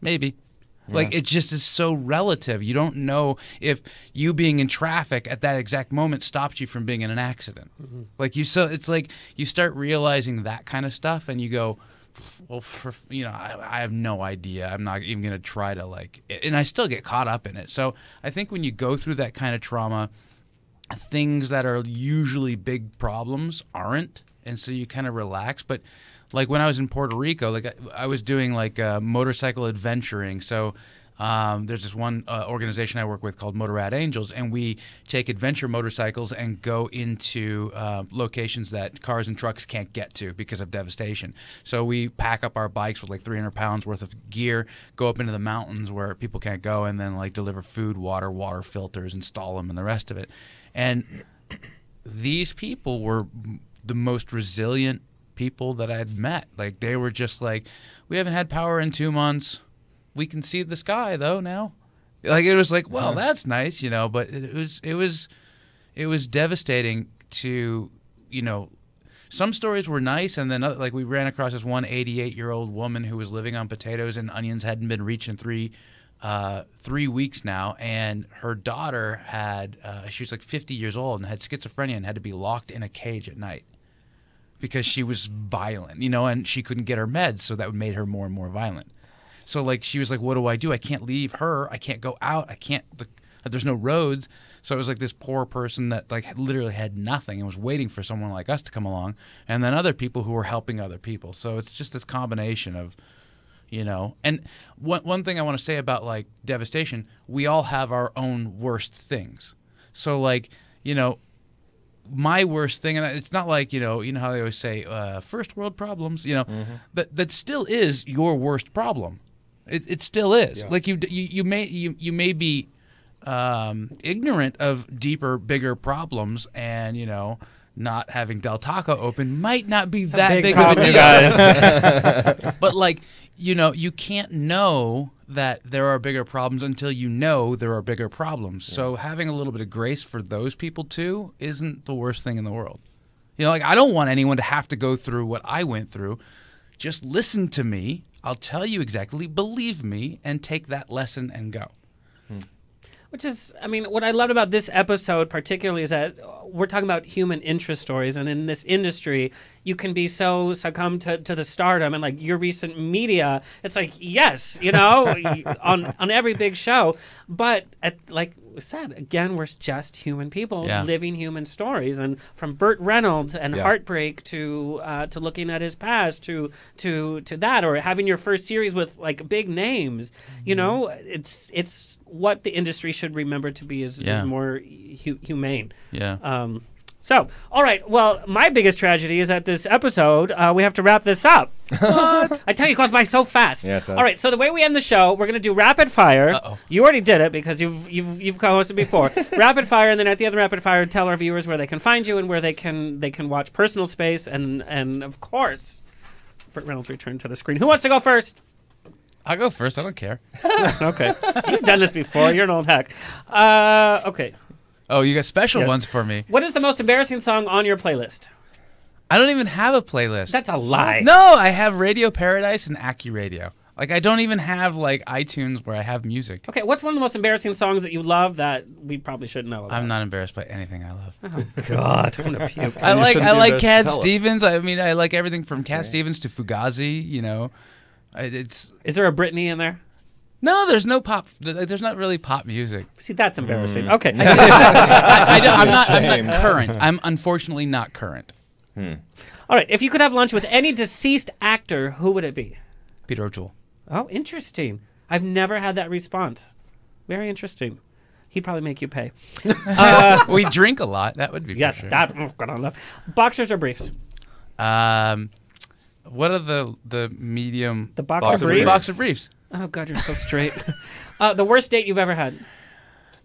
maybe. Like, it just is so relative. You don't know if you being in traffic at that exact moment stopped you from being in an accident. Like it's like you start realizing that kind of stuff, and you go, well, I have no idea. I'm not even going to try to like, and I still get caught up in it. So I think when you go through that kind of trauma, things that are usually big problems aren't, and so you kind of relax. But like when I was in Puerto Rico, like I was doing like motorcycle adventuring. So there's this one organization I work with called Motorrad Angels, and we take adventure motorcycles and go into locations that cars and trucks can't get to because of devastation. So we pack up our bikes with like 300 pounds worth of gear, go up into the mountains where people can't go, and then like deliver food, water filters, install them, and the rest of it. And these people were the most resilient people that I'd met. Like they were just like, we haven't had power in 2 months. We can see the sky though now. Like it was like, well, that's nice, you know. But it was devastating to, you know. Some stories were nice, and then like we ran across this one 88-year-old woman who was living on potatoes and onions, hadn't been reached in 3 weeks now, and her daughter had she was like 50 years old and had schizophrenia and had to be locked in a cage at night because she was violent, you know, and she couldn't get her meds, so that made her more and more violent. So like she was like, what do? I can't leave her. I can't go out. I can't. There's no roads. So it was like this poor person that like literally had nothing and was waiting for someone like us to come along, and then other people who were helping other people. So it's just this combination of, you know. And one thing I want to say about like devastation, we all have our own worst things. So like, you know, my worst thing, and it's not like, you know how they always say first world problems, you know, that still is your worst problem. It still is. Yeah. Like you may be ignorant of deeper, bigger problems, and you know, not having Del Taco open might not be that big of a deal, guys. But like, you know, you can't know that there are bigger problems until you know there are bigger problems. Yeah. So having a little bit of grace for those people too isn't the worst thing in the world. You know, like I don't want anyone to have to go through what I went through. Just listen to me. I'll tell you exactly, believe me, and take that lesson and go. Which is, I mean, what I loved about this episode particularly is that we're talking about human interest stories, and in this industry, you can be so succumbed to the stardom and like your recent media. It's like, yes, you know, on every big show, but like we said, again, we're just human people living human stories, and from Burt Reynolds and heartbreak to looking at his past to that, or having your first series with like big names. You know, it's what the industry should remember to be is more humane. Yeah. So, all right. Well, my biggest tragedy is that this episode, we have to wrap this up. What? I tell you, it goes by so fast. Yeah, it does. All right. So the way we end the show, we're going to do rapid fire. You already did it because you've co-hosted before. Rapid fire, and then at the end of rapid fire, tell our viewers where they can find you and where they can watch Personal Space, and of course, Burt Reynolds return to the screen. Who wants to go first? I'll go first. I don't care. Okay. You've done this before. You're an old hack. Okay. Oh, you got special Yes. ones for me. What is the most embarrassing song on your playlist? I don't even have a playlist. That's a lie. No, I have Radio Paradise and AccuRadio. Like, I don't even have, like, iTunes where I have music. Okay, what's one of the most embarrassing songs that you love that we probably should know about? I'm not embarrassed by anything I love. Oh, God. I'm going to puke. I like Cat Stevens. I mean, I like everything from Cat Stevens to Fugazi, you know. It's Is there a Britney in there? No, there's no pop. There's not really pop music. See, that's embarrassing. Okay. I'm not current. I'm unfortunately not current. All right, if you could have lunch with any deceased actor, who would it be? Peter O'Toole. Oh, interesting. I've never had that response. Very interesting. He'd probably make you pay. We drink a lot. That would be yes. for sure. That. Oh, God, I love. Boxers or briefs? What are the medium? The boxer briefs. Boxer briefs. Oh God, you're so straight. The worst date you've ever had?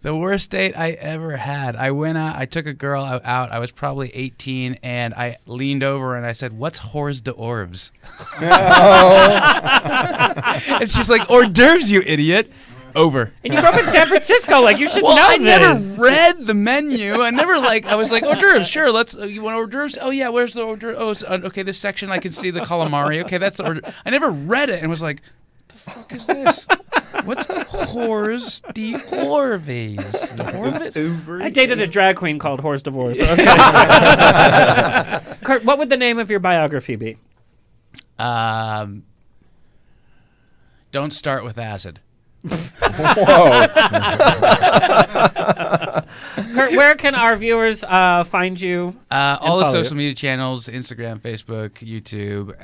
The worst date I ever had. I went out. I took a girl out. I was probably 18, and I leaned over and I said, "What's hors d'oeuvres?" And she's like, "Hors d'oeuvres, you idiot." Over. And you grew up in San Francisco, like you should know I this. never read the menu. I never I was like, hors d'oeuvres, sure. You want hors d'oeuvres? Oh yeah, where's the hors d'oeuvres? Oh, it's, okay, this section I can see the calamari. Okay, that's the hors d'oeuvres. I never read it and was like, the fuck is this? What's hors d'oeuvres? I dated a drag queen called Horse Divorce. Okay. Kurt, what would the name of your biography be? Don't start with acid. Whoa. Kurt, where can our viewers find you? All the social media channels, Instagram, Facebook, YouTube,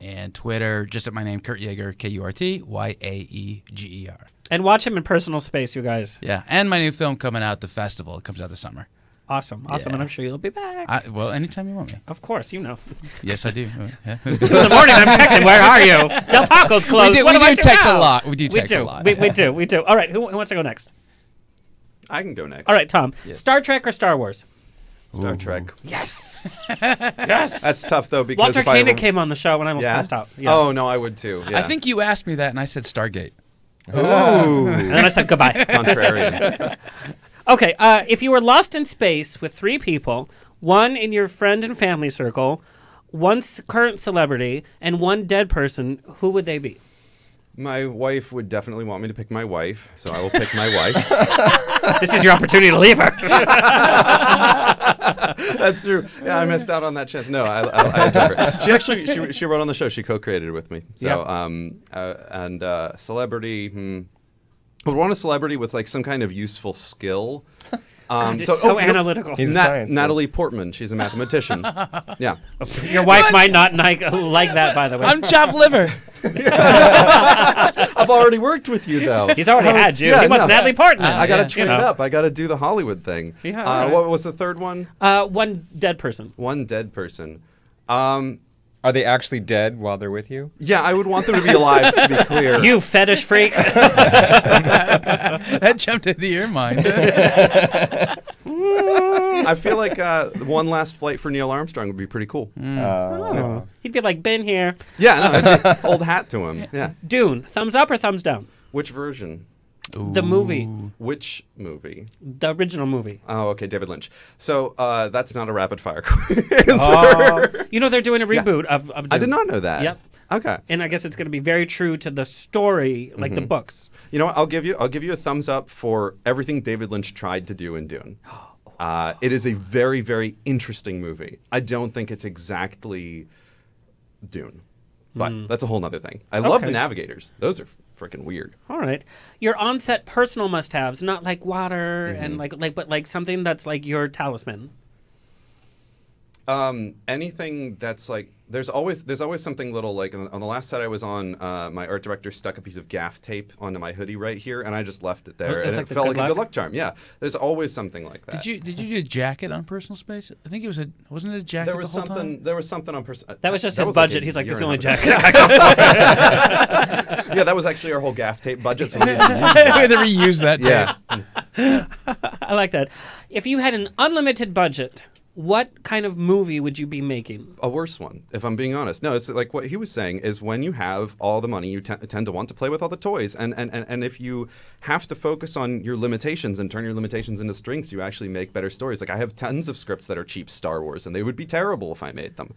and Twitter, just at my name, Kurt Yaeger, KurtYaeger. And watch him in personal space, you guys. Yeah, and my new film coming out, The Festival. It comes out this summer. Awesome. Yeah. And I'm sure you'll be back. Well, anytime you want me. Of course, you know. Yes, I do. Yeah. 2 in the morning, I'm texting, where are you? Del Taco's closed. We do text a lot. We do text a lot. We do. All right, who wants to go next? I can go next. All right, Tom. Yeah. Star Trek or Star Wars? Star Trek. Yes. Yes. That's tough, though, because Walter if I Koenig came on the show and I almost passed out. Yes. Oh, no, I would too. Yeah. I think you asked me that, and I said Stargate. Ooh. And then I said goodbye. Contrarian. Okay, if you were lost in space with 3 people, 1 in your friend and family circle, 1 current celebrity, and 1 dead person, who would they be? My wife would definitely want me to pick my wife, so I will pick my wife. This is your opportunity to leave her. That's true. Yeah, I missed out on that chance. No, I adore her. She actually she wrote on the show. She co-created it with me. So and celebrity. I would want a celebrity with like some kind of useful skill. God, it's so analytical. Natalie Portman. She's a mathematician. Yeah. Your wife might not like that, by the way. I'm chopped liver. I've already worked with you, though. He's already had you. He wants Natalie Portman. I got to train it up. I got to do the Hollywood thing. Yeah, right. What was the third one? 1 dead person. 1 dead person. Are they actually dead while they're with you? Yeah, I would want them to be alive, to be clear. You fetish freak. That jumped into your mind. I feel like one last flight for Neil Armstrong would be pretty cool. He'd be like, been here. Yeah, no, old hat to him. Yeah. Dune, thumbs up or thumbs down? Which version? The movie. Which movie? The original movie. Oh, okay, David Lynch. So that's not a rapid fire answer. You know they're doing a reboot of Dune. I did not know that. Yep. Okay. And I guess it's going to be very true to the story, like the books. You know what? I'll give you a thumbs up for everything David Lynch tried to do in Dune. It is a very, very interesting movie. I don't think it's exactly Dune, but that's a whole nother thing. I love the Navigators. Those are freaking weird. All right. Your on-set personal must-haves, not like water and but like something that's like your talisman. Anything that's like there's always something little like on the last set I was on, my art director stuck a piece of gaff tape onto my hoodie right here, and I just left it there, and like it felt like a good luck charm. Yeah, there's always something like that. Did you do a jacket on personal space? I think it was wasn't it a jacket there was the whole something time? There was something on personal. That was just his budget. He's like, it's the only jacket. Yeah, that was actually our whole gaff tape budget. So we had to reuse that tape. Yeah. I like that. If you had an unlimited budget, what kind of movie would you be making? A worse one, if I'm being honest. No, it's like what he was saying is when you have all the money, you tend to want to play with all the toys. And if you have to focus on your limitations and turn your limitations into strengths, you actually make better stories. Like I have tons of scripts that are cheap Star Wars, and they would be terrible if I made them.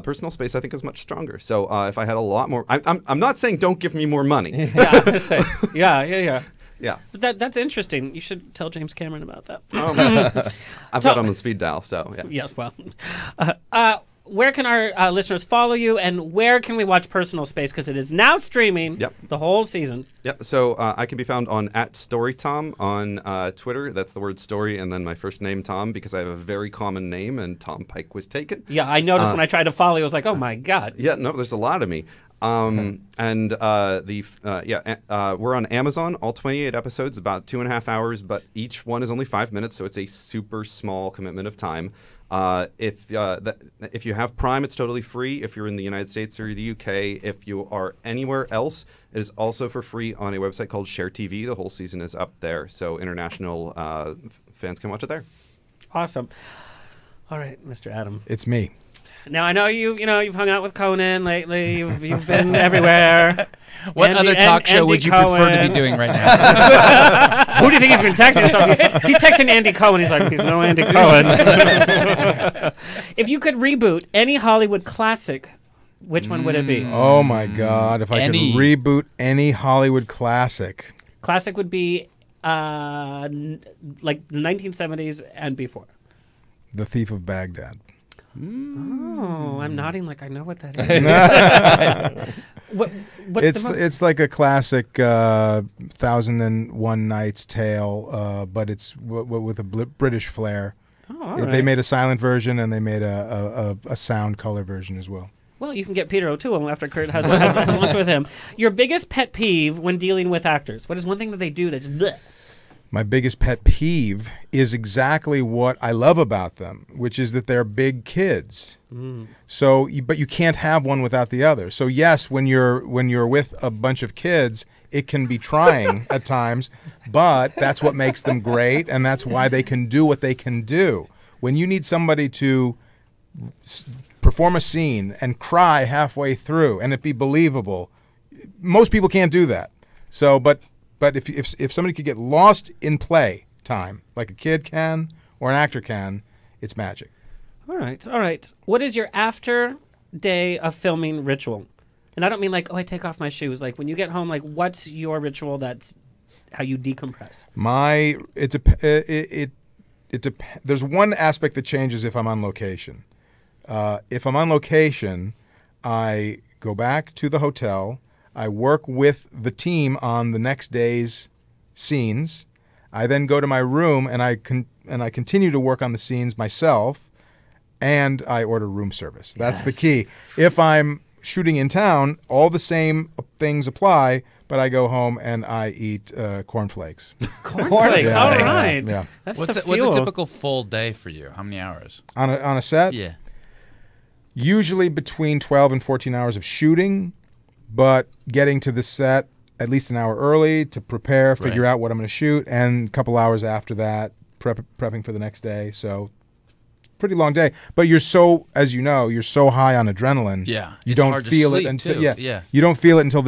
Personal space, I think, is much stronger. So if I had a lot more... I'm not saying don't give me more money. Yeah, I was gonna say, yeah. Yeah. But that's interesting. You should tell James Cameron about that. I've got him on speed dial, so yeah. Yes, well. Where can our listeners follow you, and where can we watch Personal Space? Because it is now streaming the whole season. Yep. So I can be found on @StoryTom on Twitter. That's the word story, and then my first name, Tom, because I have a very common name, and Tom Pike was taken. Yeah, I noticed when I tried to follow you, I was like, oh my God. Yeah, no, there's a lot of me. And we're on Amazon, all 28 episodes, about 2.5 hours, but each one is only 5 minutes, so it's a super small commitment of time. If you have Prime, it's totally free. If you're in the United States or the UK, if you are anywhere else, it is also for free on a website called Share TV. The whole season is up there, so international fans can watch it there. Awesome. All right, Mr. Adam. It's me. Now I know you've hung out with Conan lately. You've been everywhere. What other talk show would you prefer to be doing right now? Who do you think he's been texting? He's texting Andy Cohen. He's like, he's no Andy Cohen. If you could reboot any Hollywood classic, which one would it be? Oh my God! If I could reboot any Hollywood classic, classic would be like the 1970s and before. The Thief of Baghdad. Oh, I'm nodding like I know what that is. It's like a classic 1001 Nights tale, but it's with a British flair. Oh, They made a silent version, and they made a sound color version as well. Well, you can get Peter O'Toole after Kurt has lunch with him. Your biggest pet peeve when dealing with actors? What is one thing that they do that's bleh? My biggest pet peeve is exactly what I love about them, which is that they're big kids. So, but you can't have one without the other. So yes, when you're with a bunch of kids, it can be trying at times, but that's what makes them great, and that's why they can do what they can do. When you need somebody to perform a scene and cry halfway through and it be believable, most people can't do that. So, but if somebody could get lost in play time, like a kid can or an actor can, it's magic. All right. What is your after day of filming ritual? And I don't mean like, oh, I take off my shoes. Like when you get home, like what's your ritual? That's how you decompress. There's one aspect that changes if I'm on location. If I'm on location, I go back to the hotel. I work with the team on the next day's scenes. I then go to my room and I continue to work on the scenes myself, and I order room service. That's the key. If I'm shooting in town, all the same things apply, but I go home and I eat cornflakes. Cornflakes, all right. Yeah. What's a typical full day for you? How many hours? On a set? Yeah. Usually between 12 and 14 hours of shooting, but getting to the set at least an hour early to prepare, figure out what I'm going to shoot, and a couple hours after that, prepping for the next day. So pretty long day. But you're so, as you know, you're so high on adrenaline. Yeah. You don't feel it until you don't feel it until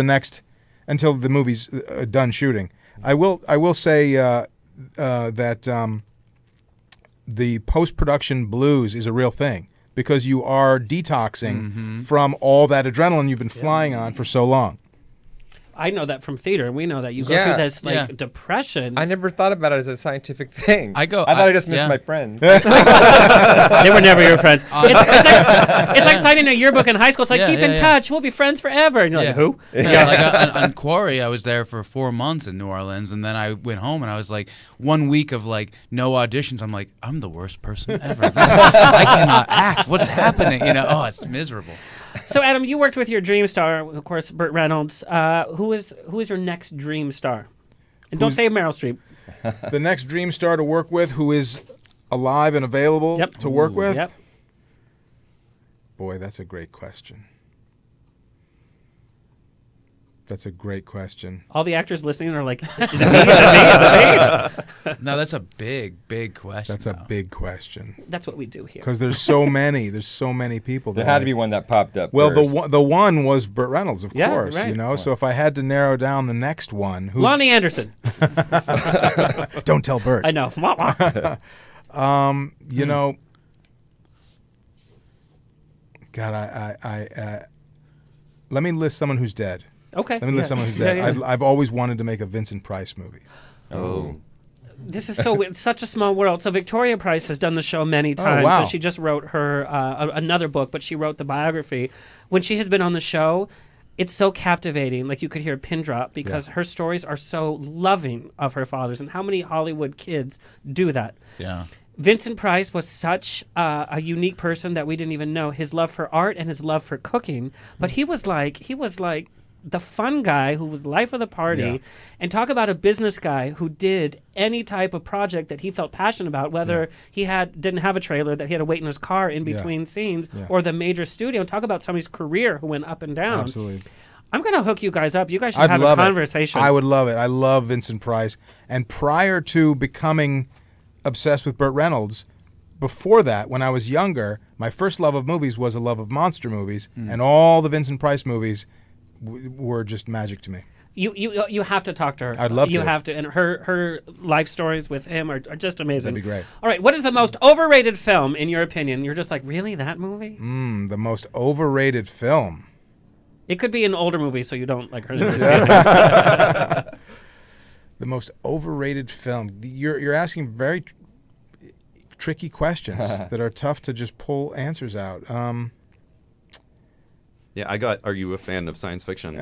until the movie's done shooting. I will say that the post-production blues is a real thing, because you are detoxing from all that adrenaline you've been flying on for so long. I know that from theater. We know that you go through this depression. I never thought about it as a scientific thing. I thought I just missed my friends. They were never your friends. It's like signing a yearbook in high school. It's like, keep in touch. We'll be friends forever. And you're like, who? Like on Quarry, I was there for 4 months in New Orleans, and then I went home, and I was like, 1 week of like no auditions. I'm like, I'm the worst person ever. I cannot act. What's happening? It's miserable. So, Adam, you worked with your dream star, of course, Burt Reynolds. Who is your next dream star? And don't say Meryl Streep. The next dream star to work with, who is alive and available to work with? Yep. Boy, that's a great question. That's a great question. All the actors listening are like, is it me? Is it me? Is it me? No, that's a big question. That's a big question. That's what we do here. Because there's so many. There's so many people. There had to be one that popped up. Well, first. the one was Burt Reynolds, of Yeah, course. right. You know, so if I had to narrow down the next one, who's Lonnie Anderson. Don't tell Burt. I know. You know, God, I let me list someone who's dead. Okay. Let me list someone who's dead. Yeah. I've always wanted to make a Vincent Price movie. Oh. This is it's such a small world. So Victoria Price has done the show many times. wow. So she just wrote her another book, but she wrote the biography. When she has been on the show, it's so captivating. Like you could hear a pin drop because her stories are so loving of her fathers. And how many Hollywood kids do that? Yeah. Vincent Price was such a unique person that we didn't even know his love for art and his love for cooking. But he was like the fun guy who was life of the party. Yeah. And talk about a business guy who did any type of project that he felt passionate about, whether he didn't have a trailer that he had to wait in his car in between scenes or the major studio. Talk about somebody's career who went up and down. Absolutely. I'm going to hook you guys up. You guys should have a conversation. I would love it. I love Vincent Price. And prior to becoming obsessed with Burt Reynolds, before that, when I was younger, my first love of movies was a love of monster movies, and all the Vincent Price movies were just magic to me. You have to talk to her. I'd love to. You have to. And her life stories with him are just amazing. That'd be great. All right, what is the most overrated film, in your opinion? You're just like, really, that movie? The most overrated film. It could be an older movie, so you don't like hurt his The most overrated film. You're asking very tricky questions that are tough to just pull answers out. Yeah, I got, are you a fan of science fiction?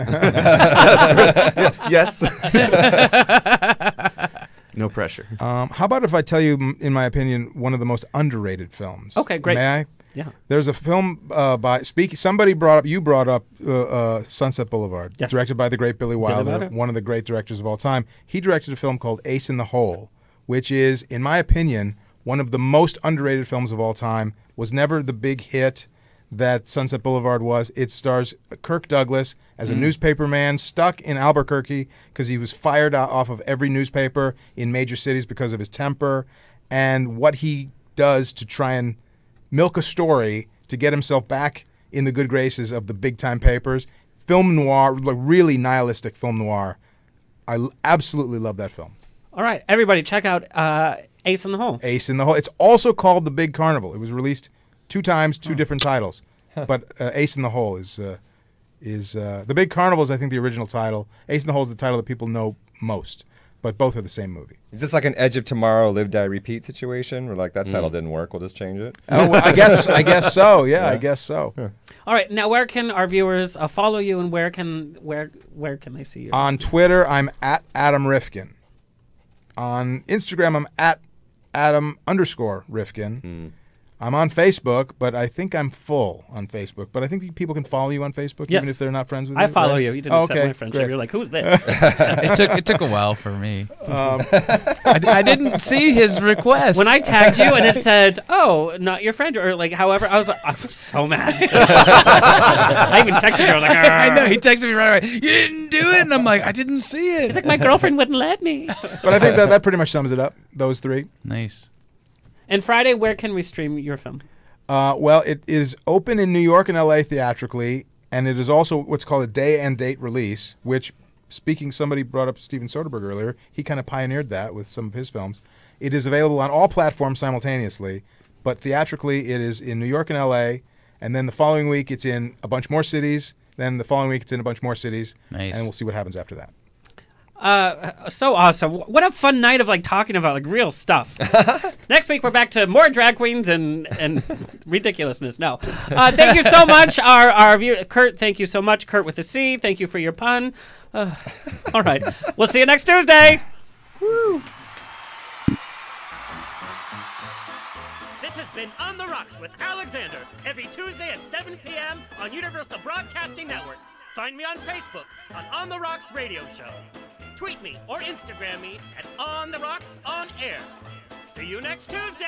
Yes. No pressure. How about if I tell you, in my opinion, one of the most underrated films? Okay, great. May I? Yeah. There's a film somebody brought up Sunset Boulevard, directed by the great Billy Wilder, one of the great directors of all time. He directed a film called Ace in the Hole, which is, in my opinion, one of the most underrated films of all time. Was never the big hit that Sunset Boulevard was. It stars Kirk Douglas as a newspaperman stuck in Albuquerque because he was fired off of every newspaper in major cities because of his temper, and what he does to try and milk a story to get himself back in the good graces of the big-time papers. Film noir, like really nihilistic film noir. I absolutely love that film. All right, everybody, check out Ace in the Hole. Ace in the Hole. It's also called The Big Carnival. It was released 2 times, 2 different titles. But Ace in the Hole is The Big Carnival is, I think, the original title. Ace in the Hole is the title that people know most. But both are the same movie. Is this like an Edge of Tomorrow, Live, Die, Repeat situation? Where like that title didn't work, we'll just change it? Oh, well, I guess so. Yeah, I guess so. Yeah. All right, now where can our viewers follow you, and where can they see you? On Twitter, I'm at Adam Rifkin. On Instagram, I'm at Adam_Rifkin. I'm on Facebook, but I think I'm full on Facebook. But I think people can follow you on Facebook, even if they're not friends with you. I follow you. You didn't accept my friendship. Great. You're like, who's this? It took a while for me. I didn't see his request. When I tagged you and it said, "Oh, not your friend," or like, however, I was so mad. I even texted you. I was like, I know, he texted me right away. You didn't do it, and I'm like, I didn't see it. He's like, my girlfriend wouldn't let me. But I think that pretty much sums it up. Those 3. Nice. And Friday, where can we stream your film? Well, it is open in New York and LA theatrically, and it is also what's called a day and date release, which, somebody brought up Steven Soderbergh earlier. He kind of pioneered that with some of his films. It is available on all platforms simultaneously, but theatrically it is in New York and LA, and then the following week it's in a bunch more cities, then the following week it's in a bunch more cities, and we'll see what happens after that. So awesome. What a fun night of like talking about like real stuff. Next week we're back to more drag queens and ridiculousness. No. Thank you so much. Our viewer, Kurt, thank you so much. Kurt with a C. Thank you for your pun. All right. We'll see you next Tuesday. Woo. This has been On the Rocks with Alexander every Tuesday at 7 p.m. on Universal Broadcasting Network. Find me on Facebook on the Rocks Radio Show. Tweet me or Instagram me at On the Rocks On Air. See you next Tuesday!